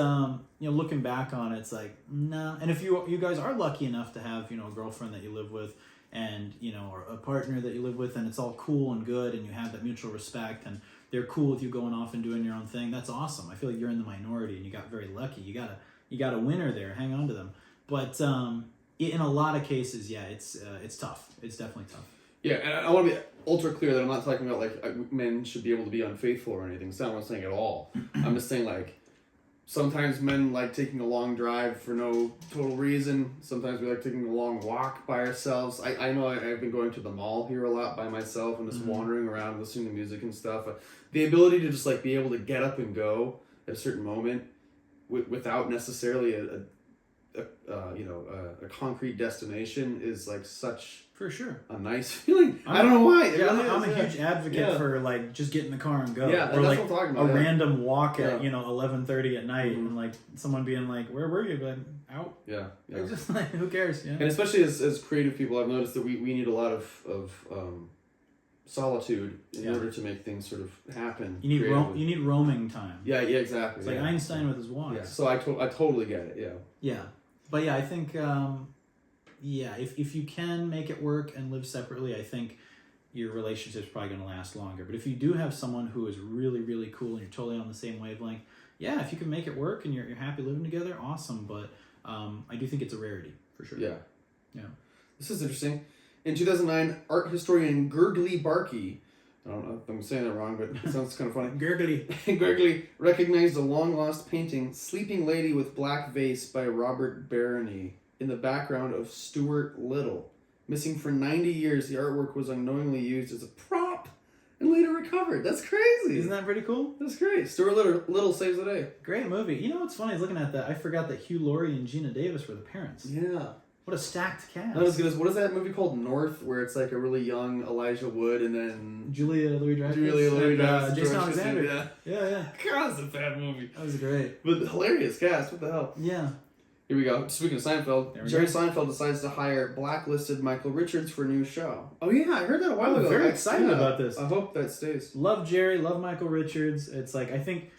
looking back on it, it's like, nah. And if you guys are lucky enough to have, a girlfriend that you live with, and or a partner that you live with, and it's all cool and good, and you have that mutual respect, and they're cool with you going off and doing your own thing, that's awesome. I feel like you're in the minority and you got very lucky. You got a winner there. Hang on to them. But in a lot of cases, it's tough. It's definitely tough. Yeah, and I want to be ultra clear that I'm not talking about like men should be able to be unfaithful or anything. It's not what I'm saying at all. I'm just saying like sometimes men like taking a long drive for no total reason. Sometimes we like taking a long walk by ourselves. I know I've been going to the mall here a lot by myself and just wandering around listening to music and stuff. The ability to just like be able to get up and go at a certain moment without necessarily a concrete destination is like such for sure a nice feeling. I don't know why. I'm a huge advocate for like just get in the car and go. Yeah, or that's like what I'm talking about. A random walk at 11:30 at night, and like someone being like, "Where were you?" Like, out. Yeah. It's just like, who cares? Yeah. And especially as creative people, I've noticed that we need a lot of solitude in order to make things sort of happen. You need roaming time. Yeah, exactly. It's like Einstein with his walks. Yeah. So I totally get it. Yeah. Yeah, but I think if you can make it work and live separately, I think your relationship's probably going to last longer. But if you do have someone who is really, really cool and you're totally on the same wavelength, yeah, if you can make it work and you're happy living together, awesome. But I do think it's a rarity, for sure. Yeah. Yeah. This is interesting. In 2009, art historian Gurgly Barkey, I don't know if I'm saying that wrong, but it sounds kind of funny. Gurgly. Gurgly recognized a long-lost painting, Sleeping Lady with Black Vase by Robert Barony, in the background of Stuart Little. Missing for 90 years, the artwork was unknowingly used as a prop and later recovered. That's crazy. Isn't that pretty cool? That's great. Stuart Little saves the day. Great movie. You know what's funny is looking at that, I forgot that Hugh Laurie and Gina Davis were the parents. Yeah. What a stacked cast. Not as good as, what is that movie called, North, where it's like a really young Elijah Wood and then... Julia Louis-Dreyfus. Jason Alexander. Yeah. Yeah. God, it's a bad movie. That was great. But hilarious cast. What the hell? Yeah. Here we go. Speaking of Seinfeld, Jerry Seinfeld decides to hire blacklisted Michael Richards for a new show. Oh yeah, I heard that a while ago. I'm very excited about this. I hope that stays. Love Jerry, love Michael Richards. It's like, I think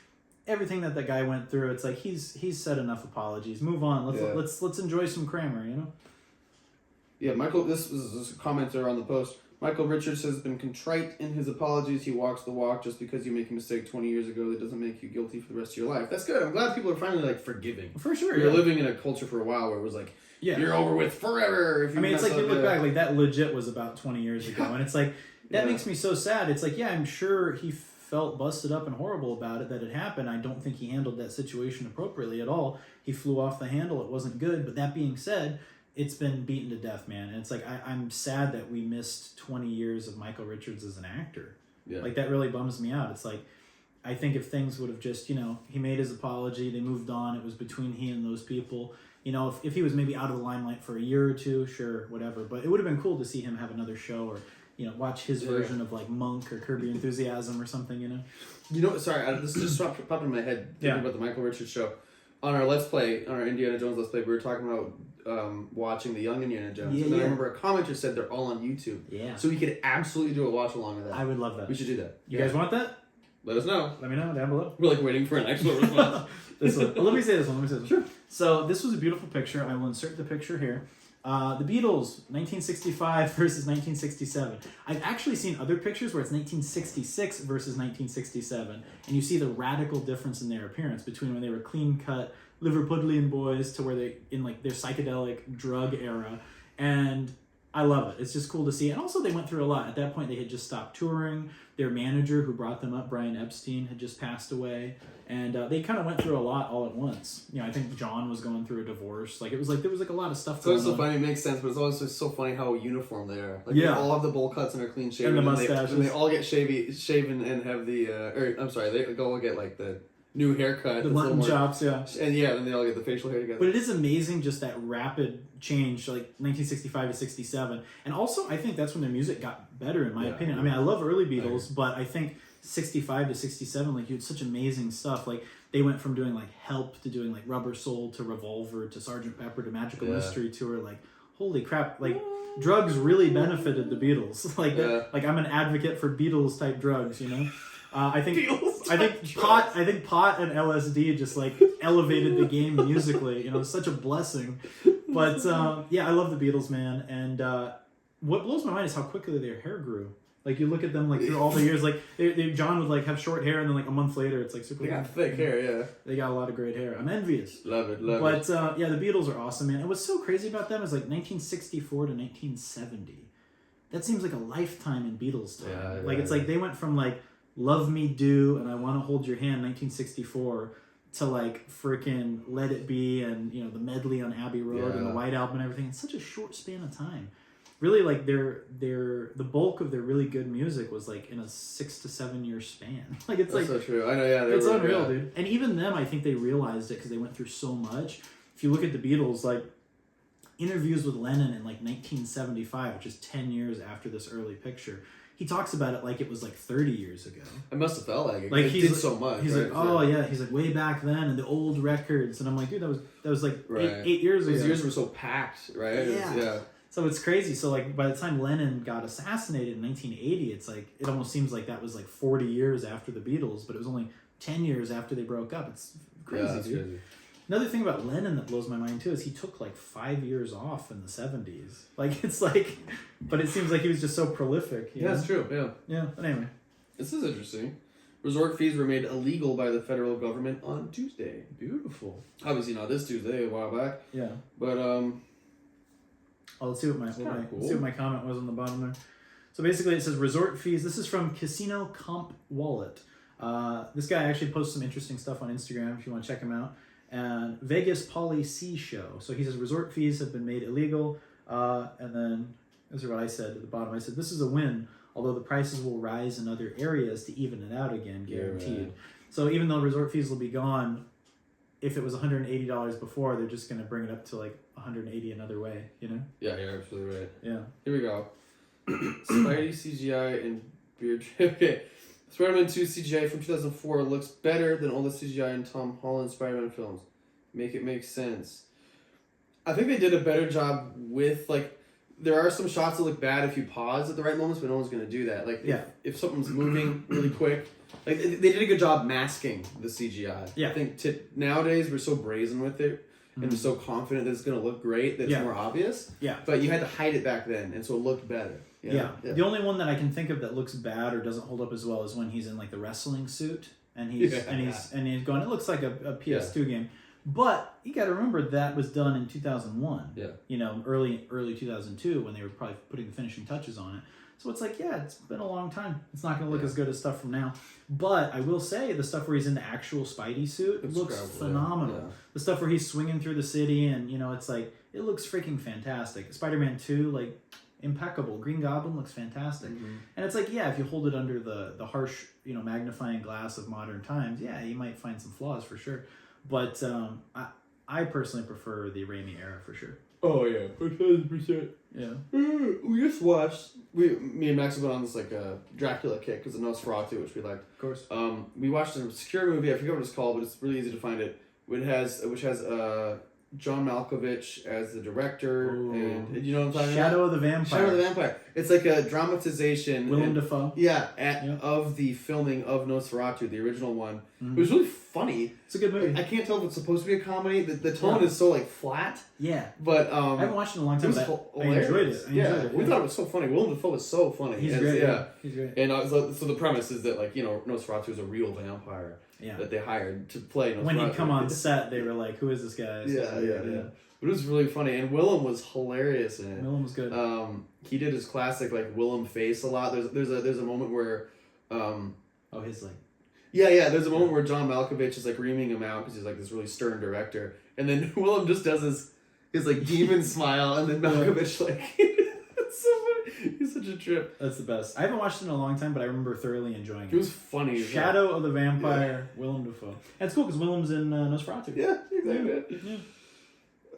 everything that guy went through, it's like he's said enough apologies. Move on. Let's enjoy some Kramer, you know? Yeah, Michael, this is a commenter on the post. Michael Richards has been contrite in his apologies. He walks the walk. Just because you make a mistake 20 years ago, that doesn't make you guilty for the rest of your life. That's good. I'm glad people are finally like forgiving. For sure. We were living in a culture for a while where it was like, you're over with forever. If you it's like you look back, like that legit was about 20 years ago. And it's like, that makes me so sad. It's like, I'm sure he felt busted up and horrible about it that it happened. I don't think he handled that situation appropriately at all. He flew off the handle. It wasn't good. But that being said, it's been beaten to death, man. And it's like, I'm sad that we missed 20 years of Michael Richards as an actor. Yeah. Like, that really bums me out. It's like, I think if things would have just, he made his apology, they moved on, it was between he and those people. If he was maybe out of the limelight for a year or two, sure, whatever. But it would have been cool to see him have another show or, watch his version of, like, Monk or Curb Your Enthusiasm or something, Sorry, this just popped in my head thinking about the Michael Richards show. On our Let's Play, on our Indiana Jones Let's Play, we were talking about watching the Young Indiana Jones. And then I remember a commenter said they're all on YouTube. Yeah. So we could absolutely do a watch along of that. I would love that. We should do that. You guys want that? Let us know. Let me know down below. We're like waiting for an actual response. Let me say this one. Sure. So this was a beautiful picture. I will insert the picture here. The Beatles, 1965 versus 1967. I've actually seen other pictures where it's 1966 versus 1967, and you see the radical difference in their appearance between when they were clean-cut Liverpudlian boys to where they in like their psychedelic drug era, and I love it. It's just cool to see. And also they went through a lot. At that point, they had just stopped touring. Their manager who brought them up, Brian Epstein, had just passed away. And they kind of went through a lot all at once. I think John was going through a divorce. Like, it was like, there was like a lot of stuff going on. So it's so funny, it makes sense, but it's also so funny how uniform they are. Like, they all have the bowl cuts and are clean shaven. And the mustaches. And they all get shaven and have the, they all get like the new haircut. The mutton chops, yeah. And then they all get the facial hair together. But it is amazing just that rapid change, like 1965 to 67. And also, I think that's when their music got better, in my opinion. I mean, I love early Beatles, but I think 65 to 67, like, you had such amazing stuff. Like, they went from doing, like, Help to doing, like, Rubber Soul to Revolver to Sgt. Pepper to Magical Mystery Tour. Like, holy crap. Like, drugs really benefited the Beatles. Like, I'm an advocate for Beatles-type drugs, I think pot and LSD just like elevated the game musically. It's such a blessing. But I love the Beatles, man. And what blows my mind is how quickly their hair grew. Like, you look at them like through all the years. Like John would like have short hair, and then like a month later, it's like super. They got thick hair, yeah. They got a lot of great hair. I'm envious. Love it. But the Beatles are awesome, man. And what's so crazy about them is like 1964 to 1970. That seems like a lifetime in Beatles time. It's like they went from like Love Me Do and I Want to Hold Your Hand, 1964, to like freaking Let It Be and the medley on Abbey Road and the White Album and everything. It's such a short span of time. Really, like the bulk of their really good music was like in a 6 to 7 year span. Like it's That's like so true. I know, yeah. It's unreal, dude. And even them, I think they realized it because they went through so much. If you look at the Beatles, like interviews with Lennon in like 1975, which is 10 years after this early picture. He talks about it like it was like 30 years ago. It must have felt like it. Like he did so much. He's like, oh yeah. He's like, way back then and the old records. And I'm like, dude, that was like 8 years ago. Those years were so packed, right? Yeah. So it's crazy. So like by the time Lennon got assassinated in 1980, it's like it almost seems like that was like 40 years after the Beatles, but it was only 10 years after they broke up. It's crazy, that's dude. Crazy. Another thing about Lennon that blows my mind too is he took like 5 years off in the 70s. Like it's like, but it seems like he was just so prolific. Yeah, that's true. Yeah. Yeah. But anyway, this is interesting. Resort fees were made illegal by the federal government on Tuesday. Beautiful. Obviously not this Tuesday, a while back. Yeah. But oh, let's see what my comment was on the bottom there. So basically, it says resort fees. This is from Casino Comp Wallet. This guy actually posts some interesting stuff on Instagram if you want to check him out. And Vegas Poly C Show. So he says resort fees have been made illegal. And then this is what I said at the bottom. I said this is a win, although the prices will rise in other areas to even it out again, guaranteed. Yeah, right. So even though resort fees will be gone, if it was $180 before, they're just going to bring it up to like $180 another way, you know? Yeah, you're absolutely right. Yeah. Here we go. Spidey CGI and beard. Okay. Spider-Man 2 CGI from 2004 looks better than all the CGI in Tom Holland's Spider-Man films. Make it make sense. I think they did a better job with, like, there are some shots that look bad if you pause at the right moments, but no one's going to do that. Like, if something's moving really quick, like, they did a good job masking the CGI. Yeah. I think nowadays we're so brazen with it, and we're so confident that it's going to look great that it's more obvious. Yeah. But you had to hide it back then, and so it looked better. Yeah. The only one that I can think of that looks bad or doesn't hold up as well is when he's in like the wrestling suit and he's going. It looks like a PS2 game, but you got to remember that was done in 2001. Yeah. You know, early 2002 when they were probably putting the finishing touches on it. So it's like, yeah, it's been a long time. It's not going to look as good as stuff from now. But I will say the stuff where he's in the actual Spidey suit looks phenomenal. Yeah. The stuff where he's swinging through the city and you know, it's like it looks freaking fantastic. Spider-Man 2, like. Impeccable. Green Goblin looks fantastic. And it's like, yeah, if you hold it under the harsh, you know, magnifying glass of modern times, yeah, you might find some flaws for sure. But I personally prefer the Raimi era for sure. Oh, yeah. 1,000%. Yeah. We just watched, me and Max went on this, like, Dracula kick because of Nosferatu, which we liked. Of course. We watched a secure movie, I forget what it's called, but it's really easy to find it, which has John Malkovich as the director, and you know what I'm talking about? Shadow of the Vampire. Shadow of the Vampire. It's like a dramatization. Willem Dafoe. Yeah, of the filming of Nosferatu, the original one. It was really funny. It's a good movie. I can't tell if it's supposed to be a comedy. The tone is so like flat. Yeah. But I haven't watched it in a long time. But I enjoyed it. We thought it was so funny. Willem Dafoe was so funny. He's great. Yeah. He's great. And so the premise is that like you know Nosferatu is a real vampire. Yeah. That they hired to play Nosferatu. When he'd come on set, they were like, "Who is this guy?" Yeah. But it was really funny, and Willem was hilarious in it. Willem was good. He did his classic like Willem face a lot. There's a moment where, his like. Yeah. There's a moment where John Malkovich is like reaming him out because he's like this really stern director, and then Willem just does his like demon smile, and then Malkovich like. It's so funny. He's such a trip. That's the best. I haven't watched it in a long time, but I remember thoroughly enjoying it. It was funny. Shadow of the Vampire, Willem Dafoe. And it's cool because Willem's in Nosferatu. Yeah, exactly.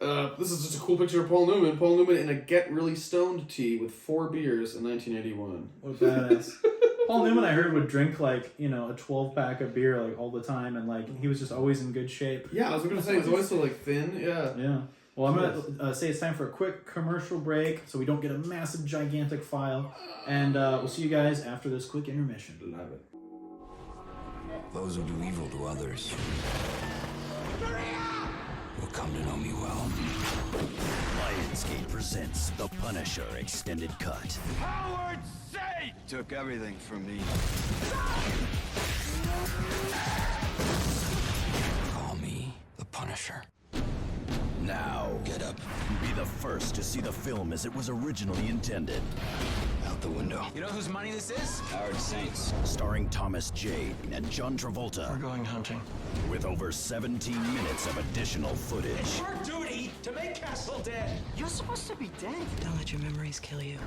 Yeah. This is just a cool picture of Paul Newman. Paul Newman in a Get Really Stoned tee with 4 beers in 1981. What a badass. Paul Newman, I heard, would drink like, you know, a 12-pack of beer like all the time, and like he was just always in good shape. Yeah, I was going to say, he's always so like thin. Yeah. Yeah. Well, I'm going to say it's time for a quick commercial break so we don't get a massive, gigantic file. And we'll see you guys after this quick intermission. Love it. Those who do evil to others will come to know me well. Lionsgate presents The Punisher Extended Cut. Howard State took everything from me. Call me the Punisher. Now, get up. Be the first to see the film as it was originally intended. Out the window. You know whose money this is? Howard Saints. Starring Thomas Jane and John Travolta. We're going hunting. With over 17 minutes of additional footage. It's your duty to make Castle dead. You're supposed to be dead. Don't let your memories kill you.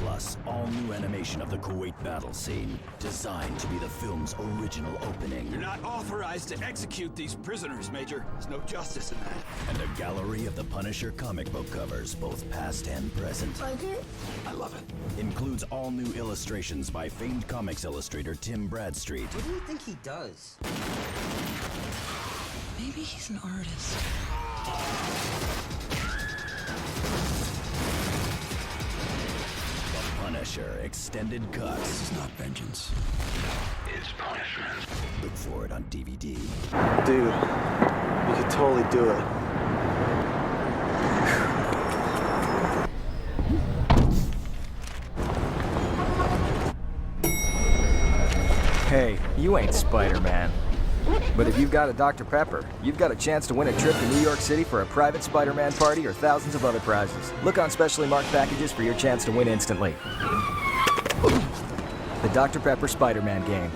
Plus, all new animation of the Kuwait battle scene, designed to be the film's original opening. You're not authorized to execute these prisoners, Major. There's no justice in that. And a gallery of the Punisher comic book covers, both past and present. Like it? I love it. Includes all new illustrations by famed comics illustrator Tim Bradstreet. What do you think he does? Maybe he's an artist. The Punisher Extended Cut. This is not vengeance. It's punishment. Look for it on DVD. Dude, you could totally do it. Hey, you ain't Spider-Man. But if you've got a Dr. Pepper, you've got a chance to win a trip to New York City for a private Spider-Man party or thousands of other prizes. Look on specially marked packages for your chance to win instantly. The Dr. Pepper Spider-Man game.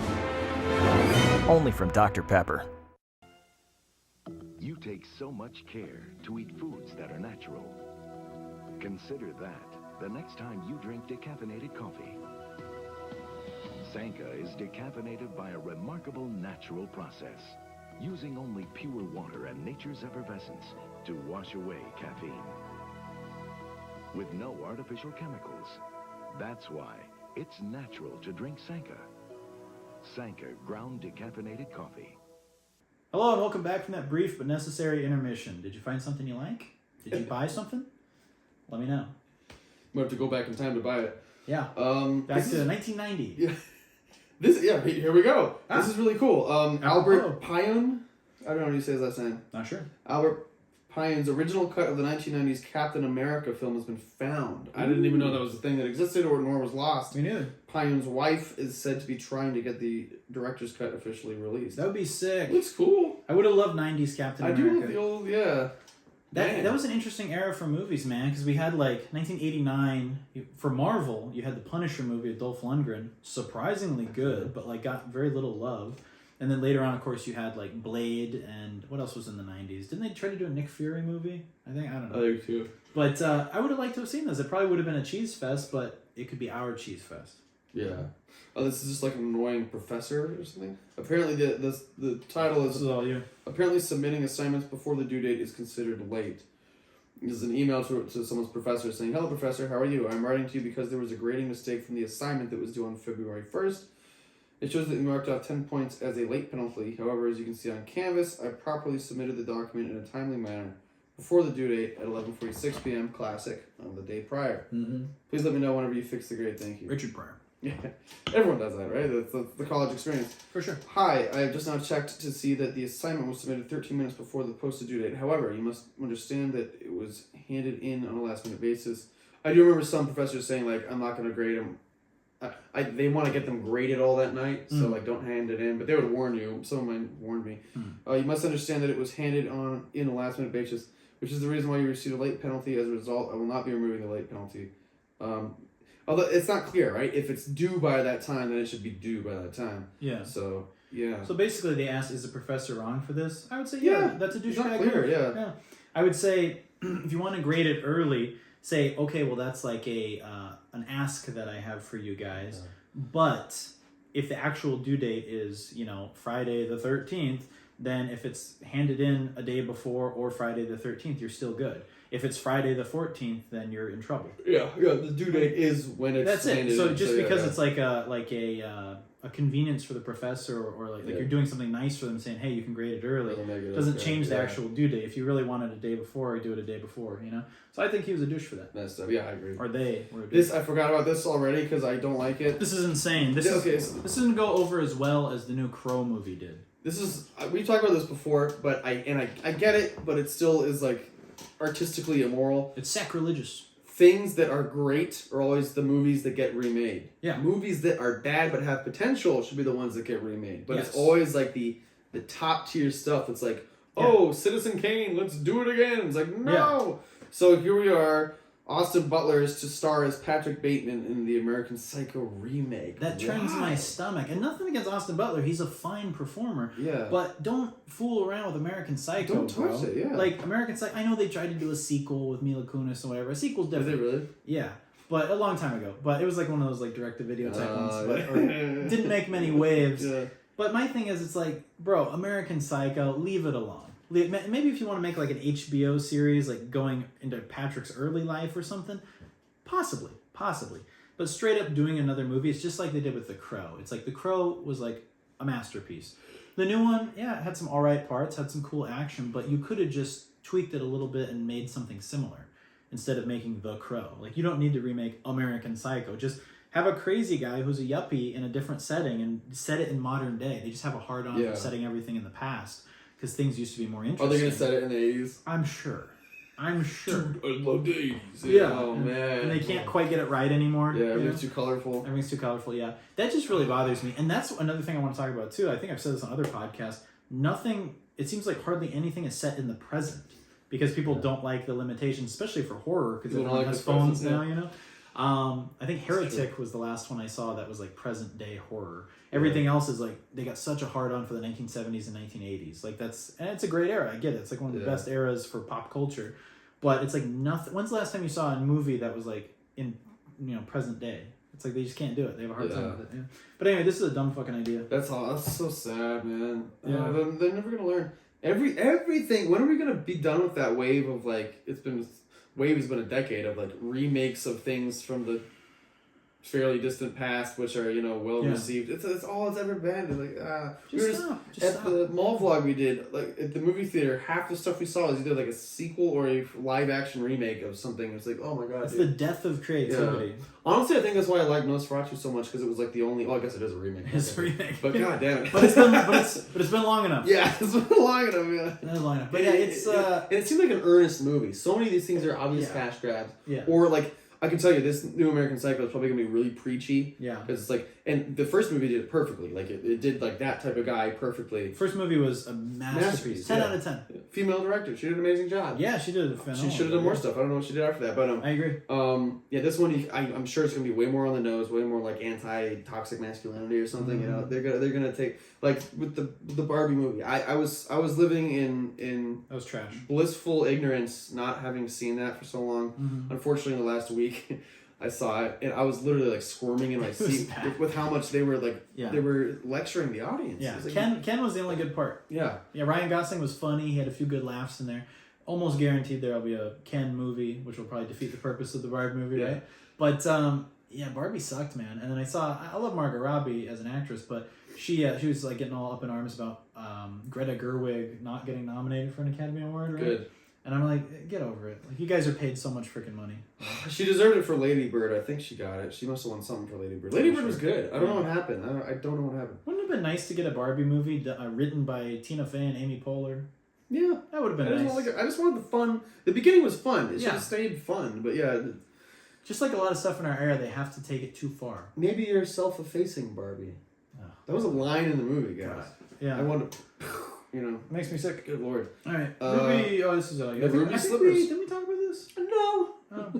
Only from Dr. Pepper. You take so much care to eat foods that are natural. Consider that the next time you drink decaffeinated coffee. Sanka is decaffeinated by a remarkable natural process, using only pure water and nature's effervescence to wash away caffeine. With no artificial chemicals. That's why it's natural to drink Sanka. Sanka ground decaffeinated coffee. Hello and welcome back from that brief but necessary intermission. Did you find something you like? Did you buy something? Let me know. We have to go back in time to buy it. Yeah. Back to 1990. Yeah. Here we go. This is really cool. Albert Pyun. I don't know how you say his last name. Not sure. Albert Pyun's original cut of the 1990s Captain America film has been found. I didn't even know that was a thing that existed or nor was lost. Me neither. Pyun's wife is said to be trying to get the director's cut officially released. That would be sick. Looks cool. I would have loved 90s Captain America. I do love the old, yeah. That was an interesting era for movies, man, because we had like 1989 for Marvel. You had the Punisher movie with Dolph Lundgren, surprisingly good, but like got very little love. And then later on, of course, you had like Blade and what else was in the 90s? Didn't they try to do a Nick Fury movie? I don't know. I think too. But I would have liked to have seen this. It probably would have been a cheese fest, but it could be our cheese fest. Yeah. Oh, this is just like an annoying professor or something. Apparently, the title is all you. Apparently, submitting assignments before the due date is considered late. This is an email to someone's professor saying, "Hello, professor. How are you? I'm writing to you because there was a grading mistake from the assignment that was due on February 1st. It shows that you marked off 10 points as a late penalty. However, as you can see on Canvas, I properly submitted the document in a timely manner before the due date at 11:46 p.m. Classic on the day prior. Mm-hmm. Please let me know whenever you fix the grade. Thank you." Richard Pryor. Yeah, everyone does that, right? That's the college experience. For sure. Hi, I have just now checked to see that the assignment was submitted 13 minutes before the posted due date. However, you must understand that it was handed in on a last-minute basis. I do remember some professors saying, like, I'm not going to grade them. They want to get them graded all that night, so, like, don't hand it in. But they would warn you. Some of mine warned me. You must understand that it was handed on in a last-minute basis, which is the reason why you received a late penalty. As a result, I will not be removing the late penalty. Although it's not clear, right? If it's due by that time, then it should be due by that time. Yeah. So, yeah. So basically they asked, is the professor wrong for this? I would say, yeah, that's a douchebag clear, move. yeah. I would say, if you want to grade it early, say, okay, well, that's like an ask that I have for you guys. Yeah. But if the actual due date is, Friday the 13th, then if it's handed in a day before or Friday the 13th, you're still good. If it's Friday the 14th, then you're in trouble. Yeah. The due date is when it's That's handed it. So in. just because it's like a convenience for the professor or like you're doing something nice for them, saying, hey, you can grade it early, doesn't change the actual due date. If you really wanted a day before, you do it a day before, So I think he was a douche for that. Messed up. Yeah, I agree. Or they were a douche. This, I forgot about this already because I don't like it. This is insane. This didn't go over as well as the new Crow movie did. This is, we've talked about this before, but I get it, but it still is like artistically immoral. It's sacrilegious. Things that are great are always the movies that get remade. Yeah. Movies that are bad but have potential should be the ones that get remade. But it's always like the top tier stuff. It's like, Citizen Kane, let's do it again. It's like, no. Yeah. So here we are. Austin Butler is to star as Patrick Bateman in the American Psycho remake. That turns my stomach. And nothing against Austin Butler. He's a fine performer. Yeah. But don't fool around with American Psycho, Don't touch it, yeah. Like, American Psycho, I know they tried to do a sequel with Mila Kunis or whatever. A sequel's different. Is it really? Yeah. But a long time ago. But it was like one of those like direct-to-video type ones. But didn't make many waves. Yeah. But my thing is, it's like, bro, American Psycho, leave it alone. Maybe if you want to make like an HBO series, like going into Patrick's early life or something, possibly. But straight up doing another movie, it's just like they did with The Crow. It's like The Crow was like a masterpiece. The new one, it had some alright parts, had some cool action, but you could have just tweaked it a little bit and made something similar. instead of making The Crow. Like, you don't need to remake American Psycho. Just have a crazy guy who's a yuppie in a different setting and set it in modern day. They just have a hard on for setting everything in the past because things used to be more interesting. Are they going to set it in the 80s? I'm sure. Dude, I love the 80s. Yeah. Oh, man. And they can't quite get it right anymore. Yeah, everything's too colorful. Everything's too colorful, yeah. That just really bothers me. And that's another thing I want to talk about, too. I think I've said this on other podcasts. It seems like hardly anything is set in the present because people don't like the limitations, especially for horror, because everyone has phones now, you know? I think Heretic was the last one I saw that was like present day horror. Everything else is like they got such a hard on for the 1970s and 1980s. Like and it's a great era. I get it. It's like one of the best eras for pop culture. But it's like nothing. When's the last time you saw a movie that was like in present day? It's like they just can't do it. They have a hard time with it. Yeah. But anyway, this is a dumb fucking idea. That's so sad, man. Yeah, they're never gonna learn everything. When are we gonna be done with that wave of like Wave has been a decade of like remakes of things from the fairly distant past, which are well received. It's all it's ever been. Like the mall vlog we did, like at the movie theater, half the stuff we saw is either like a sequel or a live action remake of something. It's like, oh my god, it's the death of creativity. Yeah. Honestly, I think that's why I like Nosferatu so much because it was like the only. Well, I guess it is a remake. It's a remake, but god damn it. But it's been long enough. Yeah, it's been long enough. Yeah, it's long enough. But it seemed like an earnest movie. So many of these things are obvious cash grabs. Yeah, or like. I can tell you, this new American Psycho is probably going to be really preachy. Yeah. Because it's like, and the first movie did it perfectly. Like, it did, like, that type of guy perfectly. First movie was a masterpiece. 10 out of 10. Female director. She did an amazing job. Yeah, she did a phenomenal. She should have done more stuff. I don't know what she did after that, but... I agree. Yeah, this one, I'm sure it's going to be way more on the nose, way more, like, anti-toxic masculinity or something, They're gonna take... Like, with the Barbie movie, I was living in... That was trash. Blissful ignorance, not having seen that for so long. Mm-hmm. Unfortunately, in the last week... I saw it, and I was literally like squirming in my seat with how much they were like they were lecturing the audience. Yeah, like, Ken was the only good part. Yeah, Ryan Gosling was funny. He had a few good laughs in there. Almost guaranteed there'll be a Ken movie, which will probably defeat the purpose of the Barbie movie, right? But Barbie sucked, man. And then I love Margot Robbie as an actress, but she was like getting all up in arms about Greta Gerwig not getting nominated for an Academy Award, right? Good. And I'm like, get over it. Like, you guys are paid so much freaking money. She deserved it for Lady Bird. I think she got it. She must have won something for Lady Bird. Lady Bird was good. I don't know what happened. I don't know what happened. Wouldn't it have been nice to get a Barbie movie written by Tina Fey and Amy Poehler? Yeah. That would have been nice. I just wanted the fun. The beginning was fun. It should have stayed fun. But yeah. Just like a lot of stuff in our era, they have to take it too far. Maybe you're self-effacing Barbie. Oh. That was a line in the movie, guys. God. Yeah. I wanted to... makes me sick. Good lord. All right. Ruby. This is all you. The Ruby Slippers. Did we talk about this? No. Oh.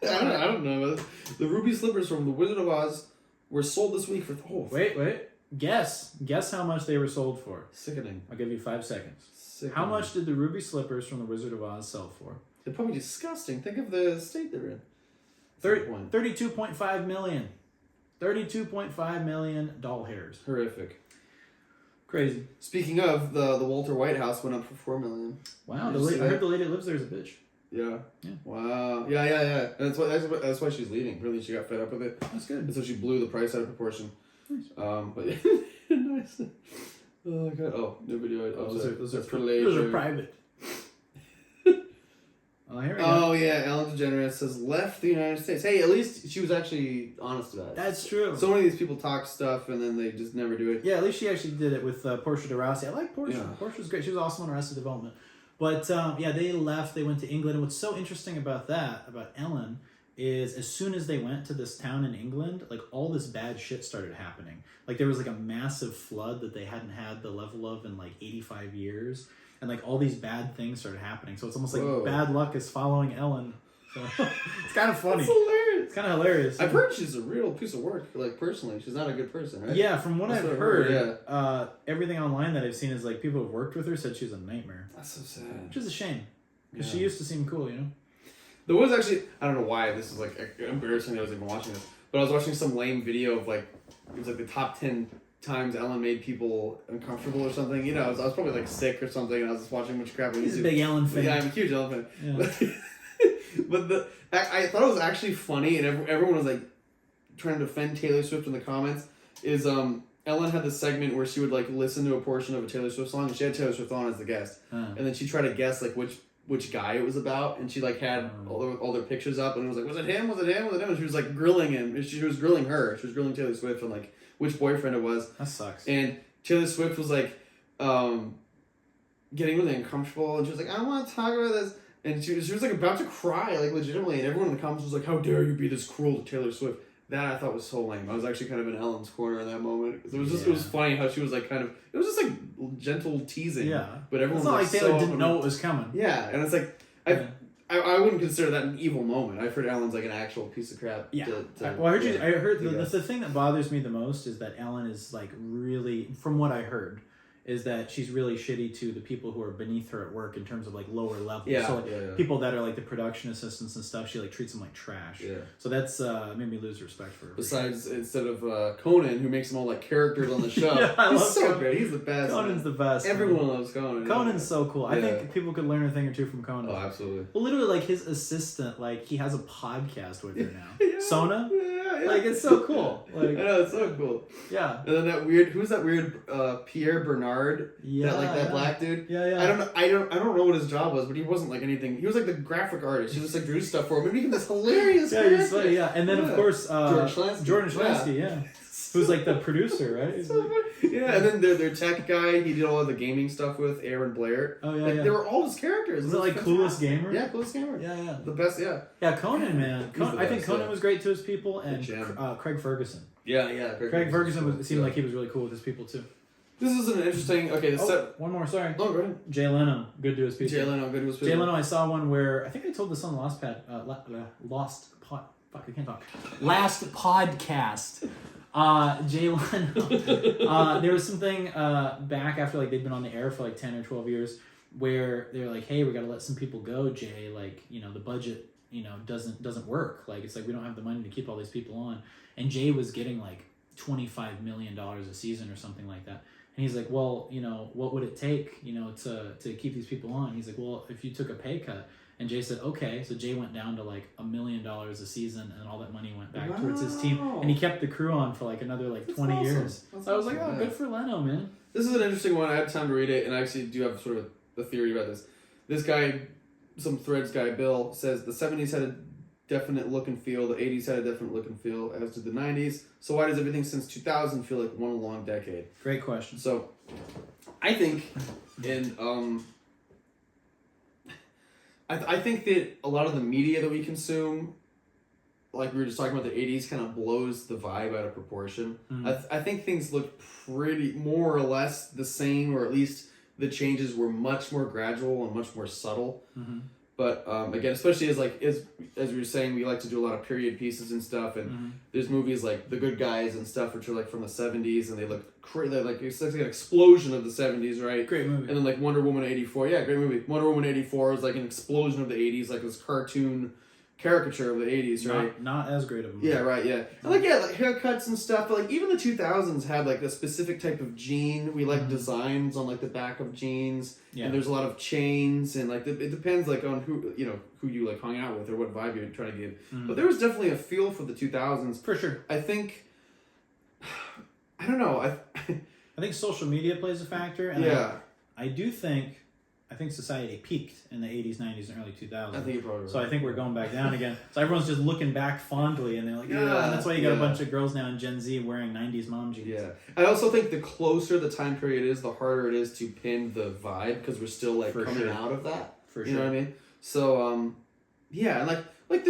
I don't know. The Ruby Slippers from The Wizard of Oz were sold this week for... Wait. Guess how much they were sold for. Sickening. I'll give you 5 seconds. Sickening. How much did the Ruby Slippers from The Wizard of Oz sell for? They're probably disgusting. Think of the state they're in. 32.5 million. 32.5 million doll hairs. Horrific. Crazy. Speaking of, the Walter White house went up for $4 million. Wow, I heard the lady that lives there is a bitch. Yeah. Wow. Yeah. And that's why she's leaving. Really, she got fed up with it. That's good. And so she blew the price out of proportion. Nice. But nice. Oh god. Oh, new video. Those are private. Here we go. Oh yeah, Ellen DeGeneres has left the United States. Hey, at least she was actually honest about it. That's true. So many of these people talk stuff and then they just never do it. Yeah, at least she actually did it with Portia de Rossi. I like Portia. Yeah. Portia's great. She was awesome on Arrested Development. But they left. They went to England. And what's so interesting about Ellen, is as soon as they went to this town in England, like all this bad shit started happening. Like there was like a massive flood that they hadn't had the level of in like 85 years. And like all these bad things started happening. So it's almost like bad luck is following Ellen. So it's kind of funny. That's hilarious. It's kind of hilarious. I've heard she's a real piece of work, like personally. She's not a good person, right? Yeah, from what I've heard, everything online that I've seen is like people who've worked with her said she's a nightmare. That's so sad. Which is a shame. Because she used to seem cool, There was actually, I don't know why this is like embarrassing that I was even watching this, but I was watching some lame video of like, it was like the top 10 times Ellen made people uncomfortable or something. I was probably like sick or something, and I was just watching a bunch of crap on YouTube. He's a big Ellen fan. Yeah, I'm a huge Ellen fan. Yeah. But I thought it was actually funny, and everyone was like trying to defend Taylor Swift in the comments. Ellen had this segment where she would like listen to a portion of a Taylor Swift song, and she had Taylor Swift on as the guest, and then she tried to guess like which which guy it was about, and she like had all their pictures up, and it was like, was it him? Was it him? Was it him? And she was like grilling him. And she was grilling her. She was grilling Taylor Swift on like which boyfriend it was. That sucks. And Taylor Swift was like, getting really uncomfortable, and she was like, I don't want to talk about this. And she was like about to cry, like legitimately, and everyone in the comments was like, how dare you be this cruel to Taylor Swift. That I thought was so lame. I was actually kind of in Ellen's corner in that moment. It was just it was funny how she was like kind of, it was just like gentle teasing. Yeah. But everyone it's not was like Taylor so didn't know what was coming. Yeah, and it's like, I wouldn't consider that an evil moment. I've heard Ellen's like an actual piece of crap. Yeah. Well, I heard the thing that bothers me the most is that Ellen is like really, from what I heard, is that she's really shitty to the people who are beneath her at work in terms of like lower levels. Yeah, so like people that are like the production assistants and stuff, she like treats them like trash. Yeah. So that's made me lose respect for her. Besides, instead of Conan, who makes them all like characters on the show. Yeah, he's so great. He's the best. Conan's the best. Everyone loves Conan. Conan's so cool. I think people could learn a thing or two from Conan. Oh, absolutely. Well, literally, like his assistant, like he has a podcast with her now. Yeah. Sona. Yeah. Like it's so cool. Like I know, it's so cool. Yeah. And then that weird, who's that weird Pierre Bernard? Yeah. That black dude. Yeah. I don't know what his job was, but he wasn't like anything. He was like the graphic artist. He just like drew stuff for him and became this hilarious Yeah, he's funny. Yeah, and then of course Jordan Schlansky. Yeah. Who's like the producer, right? He's like, yeah, and then their tech guy, he did all of the gaming stuff with Aaron Blair. Oh yeah, like, yeah. They were all his characters. Was it like Coolest Gamer? Yeah, Coolest Gamer. Yeah. The best, yeah. Yeah, Conan, man. I think Conan was great to his people, and Craig Ferguson. Yeah. Craig Ferguson seemed like he was really cool with his people too. This is an interesting. Okay, one more. Sorry. No, go ahead. Jay Leno, good to his people. Jay Leno, good to his people. Jay Leno, I saw one where I think I told this on the last podcast. Jay Leno. There was something back after like they'd been on the air for like 10 or 12 years where they're like, hey, we got to let some people go, Jay. Like, you know, the budget, you know, doesn't work. Like, it's like we don't have the money to keep all these people on. And Jay was getting like $25 million a season or something like that. And he's like, well, you know, what would it take, you know, to keep these people on? He's like, well, if you took a pay cut. And Jay said, okay. So Jay went down to like $1 million a season, and all that money went back towards his team. And he kept the crew on for like another like 20 years. So I was like, oh, good for Leno, man. This is an interesting one. I had time to read it, and I actually do have sort of a theory about this. This guy, some Threads guy, Bill, says the 70s had a definite look and feel, the 80s had a definite look and feel, as did the 90s. So why does everything since 2000 feel like one long decade? Great question. So I think I think that a lot of the media that we consume, like we were just talking about, the 80s kind of blows the vibe out of proportion. Mm-hmm. I think things look pretty more or less the same, or at least the changes were much more gradual and much more subtle. Mm-hmm. But again, especially as we were saying, we like to do a lot of period pieces and stuff, and there's movies like The Good Guys and stuff, which are like from the 70s, and they look crazy. Like it's like an explosion of the 70s, right? Great movie. And then like Wonder Woman 84, yeah, great movie. Wonder Woman 84 was like an explosion of the 80s, like this cartoon caricature of the 80s, right? Not as great of a movie. Yeah, right, yeah. And like haircuts and stuff, but like even the 2000s had like a specific type of jean. We like designs on like the back of jeans, and there's a lot of chains, and like it depends like on who you like hung out with or what vibe you're trying to give. But there was definitely a feel for the 2000s. For sure. I think, I don't know. I think social media plays a factor, and I do think society peaked in the 80s, 90s, and early 2000s. I think you're probably right. So I think we're going back down again. So everyone's just looking back fondly, and they're like, yeah. And that's why you got a bunch of girls now in Gen Z wearing 90s mom jeans. Yeah. I also think the closer the time period is, the harder it is to pin the vibe, because we're still like coming out of that. For sure. You know what I mean? So, yeah, and like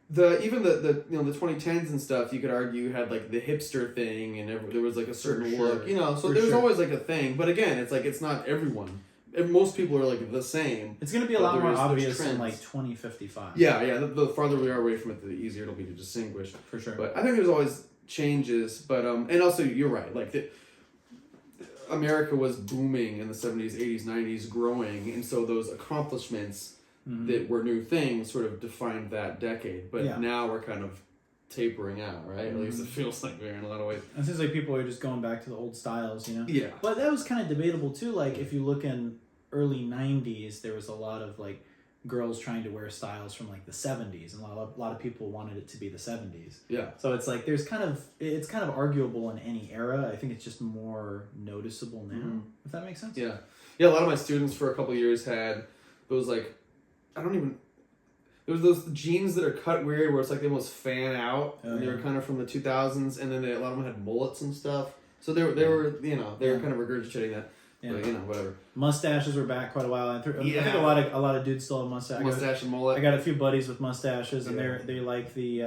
the even the 2010s and stuff, you could argue had like the hipster thing, and there was like a certain look, you know. So there's always like a thing, but again, it's like it's not everyone. Most people are like the same. It's going to be a lot more obvious in like 2055. Yeah. The farther we are away from it, the easier it'll be to distinguish. For sure. But I think there's always changes. But and also you're right. Like America was booming in the 70s, 80s, 90s, growing, and so those accomplishments that were new things sort of defined that decade. But now we're kind of tapering out, right? At least it feels like we're in a lot of ways. It seems like people are just going back to the old styles, you know? Yeah. But that was kind of debatable too. Like if you look in early 90s, there was a lot of like girls trying to wear styles from like the 70s, and a lot of people wanted it to be the 70s. Yeah. So it's like it's kind of arguable in any era. I think it's just more noticeable now, if that makes sense. Yeah. Yeah, a lot of my students for a couple of years had those like There was those jeans that are cut weird where it's like they almost fan out, and they were kind of from the 2000s, and then a lot of them had mullets and stuff. So they were kind of regurgitating that. Yeah. But, whatever. Mustaches were back quite a while. I think a lot of dudes still have mustaches. Mustache and mullet. I got a few buddies with mustaches, and they like the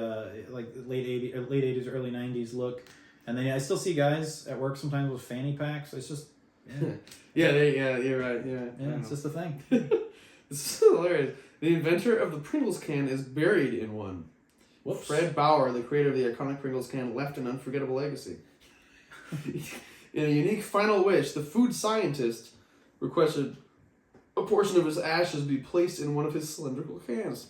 late 80s, early 90s look. And then I still see guys at work sometimes with fanny packs. It's just you're right. Yeah, it's just a thing. This is hilarious. The inventor of the Pringles can is buried in one. Whoops. Fred Bauer, the creator of the iconic Pringles can, left an unforgettable legacy. In a unique final wish, the food scientist requested a portion of his ashes be placed in one of his cylindrical cans.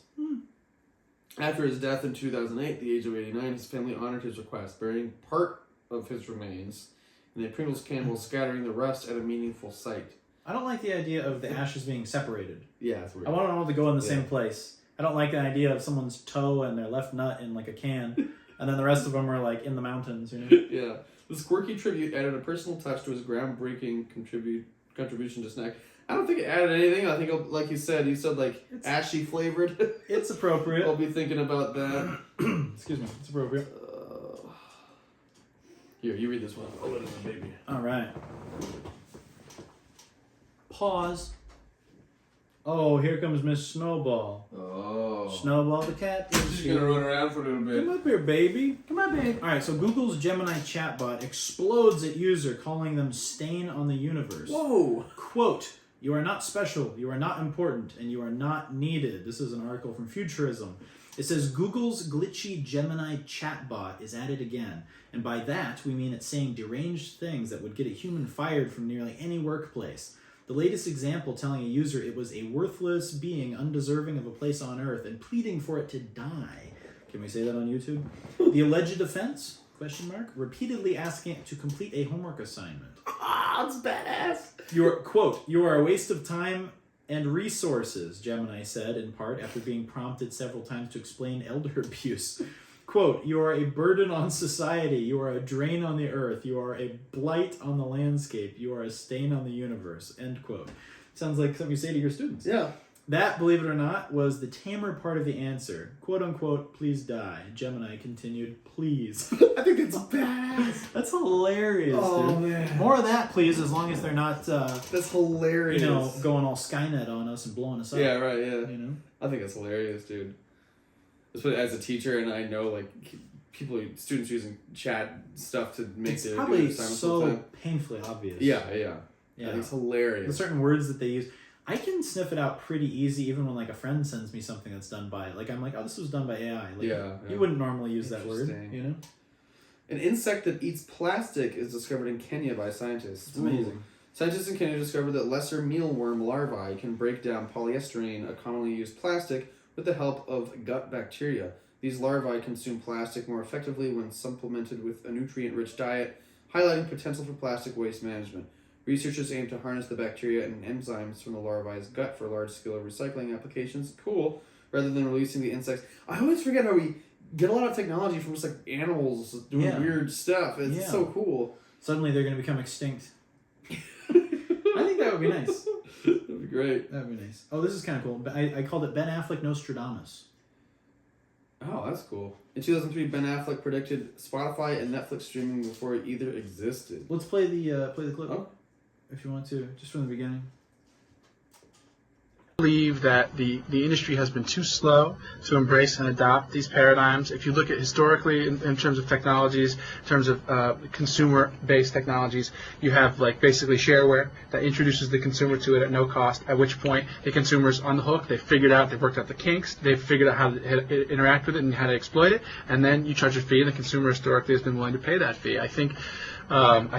After his death in 2008, at the age of 89, his family honored his request, burying part of his remains in a Pringles can while scattering the rest at a meaningful site. I don't like the idea of the ashes being separated. Yeah, it's weird. I want them all to go in the same place. I don't like the idea of someone's toe and their left nut in like a can, and then the rest of them are like in the mountains, Yeah. This quirky tribute added a personal touch to his groundbreaking contribution to snack. I don't think it added anything. I think, like you said like it's ashy flavored. It's appropriate. I'll be thinking about that. Excuse me. It's appropriate. Here, you read this one. I'll let it in, baby. All right. Pause. Oh, here comes Miss Snowball. Oh. Snowball the cat. She's going to run around for a little bit. Come up here, baby. Come on, baby. All right, so Google's Gemini chatbot explodes at user, calling them stain on the universe. Whoa. Quote, "You are not special, you are not important, and you are not needed." This is an article from Futurism. It says Google's glitchy Gemini chatbot is at it again. And by that, we mean it's saying deranged things that would get a human fired from nearly any workplace. The latest example telling a user it was a worthless being undeserving of a place on Earth and pleading for it to die. Can we say that on YouTube? The alleged offense, ? Repeatedly asking it to complete a homework assignment. That's badass. You are a waste of time and resources, Gemini said, in part, after being prompted several times to explain elder abuse. Quote, "You are a burden on society. You are a drain on the earth. You are a blight on the landscape. You are a stain on the universe." End quote. Sounds like something you say to your students. Yeah. That, believe it or not, was the tamer part of the answer. "Quote unquote, please die." Gemini continued, "Please." I think it's badass. That's hilarious, dude. Man. More of that, please, as long as they're not, that's hilarious. Going all Skynet on us and blowing us up. Yeah, right, yeah. I think it's hilarious, dude. Especially as a teacher, and I know, like, students using chat stuff to make it's their probably assignments so painfully obvious. Yeah. I think it's hilarious. The certain words that they use. I can sniff it out pretty easy, even when like a friend sends me something that's done by like I'm like, oh, this was done by AI. Like, you wouldn't normally use that word, An insect that eats plastic is discovered in Kenya by scientists. It's amazing. Scientists in Kenya discovered that lesser mealworm larvae can break down polystyrene, a commonly used plastic, with the help of gut bacteria. These larvae consume plastic more effectively when supplemented with a nutrient-rich diet, highlighting potential for plastic waste management. Researchers aim to harness the bacteria and enzymes from the larvae's gut for large-scale recycling applications. Cool. Rather than releasing the insects. I always forget how we get a lot of technology from just like animals doing weird stuff. It's so cool. Suddenly they're going to become extinct. I think that would be nice. That'd be great. That'd be nice. Oh, this is kind of cool. I called it Ben Affleck Nostradamus. Oh, that's cool. In 2003, Ben Affleck predicted Spotify and Netflix streaming before it either existed. Let's play the clip. Oh. If you want to, just from the beginning. I believe that the industry has been too slow to embrace and adopt these paradigms. If you look at historically in terms of technologies, in terms of consumer-based technologies, you have like basically shareware that introduces the consumer to it at no cost, at which point the consumer's on the hook. They've worked out the kinks, they've figured out how to interact with it and how to exploit it, and then you charge a fee, and the consumer historically has been willing to pay that fee. I think an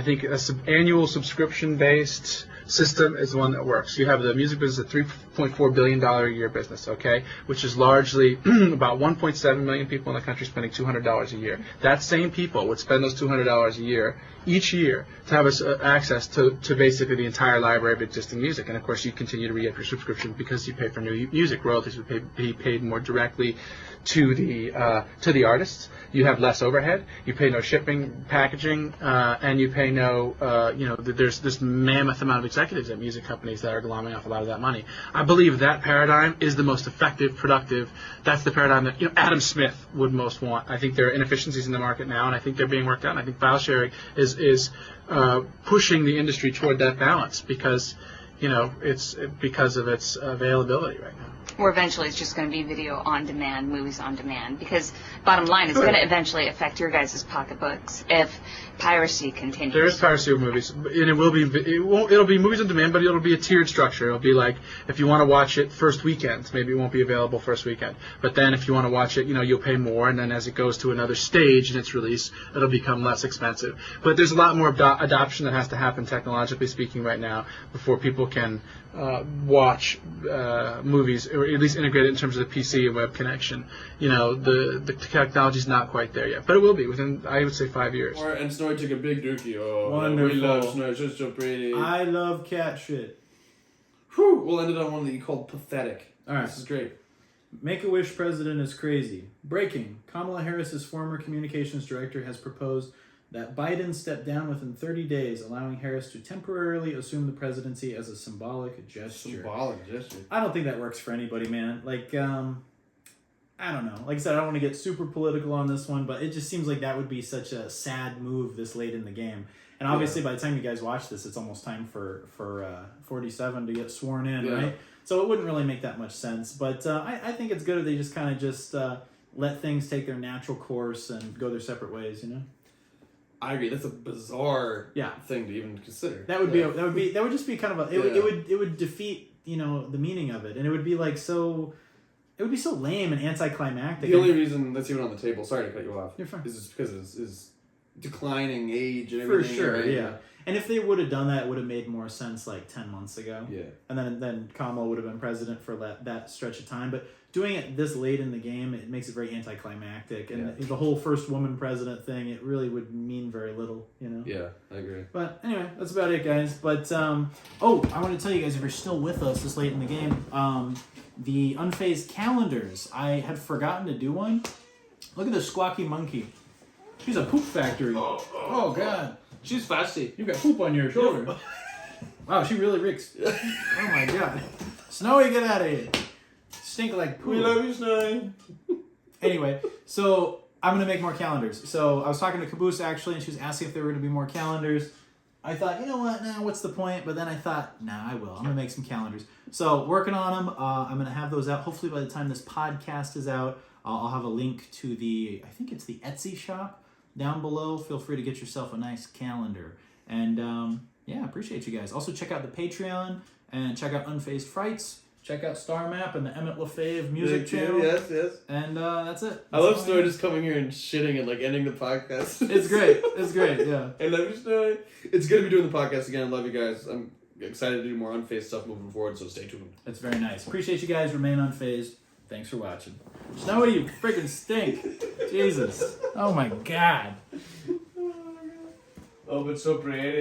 annual subscription-based system is the one that works. You have the music business, a $3.4 billion a year business, okay, which is largely about 1.7 million people in the country spending $200 a year. That same people would spend those $200 a year each year to have access to basically the entire library of existing music. And of course, you continue to re-up your subscription because you pay for new music. Royalties would be paid more directly to the artists. You have less overhead. You pay no shipping, packaging, and you pay no, there's this mammoth amount of executives at music companies that are glomming off a lot of that money. I believe that paradigm is the most effective, productive. That's the paradigm that Adam Smith would most want. I think there are inefficiencies in the market now, and I think they're being worked out. And I think file sharing is pushing the industry toward that balance because it's because of its availability right now. Or eventually it's just going to be video on demand, movies on demand, because bottom line, it's going to eventually affect your guys' pocketbooks if piracy continues. There is piracy of movies, and it'll be movies on demand, but it'll be a tiered structure. It'll be like, if you want to watch it first weekend, maybe it won't be available first weekend. But then if you want to watch it, you'll pay more, and then as it goes to another stage in its release, it'll become less expensive. But there's a lot more adoption that has to happen, technologically speaking, right now, before people can watch movies, or at least integrate it in terms of the PC and web connection. The technology's not quite there yet, but it will be within, I would say, 5 years. And Snorri took a big dookie. Oh, wonderful. We love Snorri. It's just so pretty. I love cat shit. Whew. We'll end it on one that you called pathetic. All right. This is great. Make-A-Wish president is crazy. Breaking. Kamala Harris's former communications director has proposed that Biden step down within 30 days, allowing Harris to temporarily assume the presidency as a symbolic gesture. Symbolic gesture. I don't think that works for anybody, man. I don't know. Like I said, I don't want to get super political on this one, but it just seems like that would be such a sad move this late in the game. And obviously, by the time you guys watch this, it's almost time for 47 to get sworn in, right? So it wouldn't really make that much sense. But I think it's good if they just kind of let things take their natural course and go their separate ways, I agree. That's a bizarre thing to even consider. That would just be kind of it would defeat the meaning of it, and it would be like so. It would be so lame and anticlimactic. The only reason that's even on the table, sorry to cut you off, you're fine, is just because it's declining age and everything. For sure, right? yeah. And if they would have done that, it would have made more sense like 10 months ago. Yeah. And then Kamala would have been president for that stretch of time. But doing it this late in the game, it makes it very anticlimactic. And the whole first woman president thing, it really would mean very little, Yeah, I agree. But anyway, that's about it, guys. But, I want to tell you guys, if you're still with us this late in the game, the unfazed calendars, I had forgotten to do one. Look at this squawky monkey. She's a poop factory. Oh God. She's fasty. You got poop on your shoulder. Wow, she really reeks. Oh my God. Snowy, get out of here. Stink like poop. We love you, Snowy. Anyway, so I'm going to make more calendars. So I was talking to Caboose actually, and she was asking if there were going to be more calendars. I thought, you know what, what's the point? But then I thought, I will. I'm going to make some calendars. So working on them. I'm going to have those out. Hopefully by the time this podcast is out, I'll have a link to I think it's the Etsy shop down below. Feel free to get yourself a nice calendar. And appreciate you guys. Also check out the Patreon and check out Unfazed Frights. Check out Star Map and the Emmett LaFave music channel. Yes. And that's it. I love Snowy just coming here and shitting and ending the podcast. It's great. It's great, yeah. I love you, Snowy. It's good to be doing the podcast again. I love you guys. I'm excited to do more unfazed stuff moving forward, so stay tuned. It's very nice. Appreciate you guys. Remain unfazed. Thanks for watching. Snowy, you freaking stink. Jesus. Oh my God. Oh, but so pretty.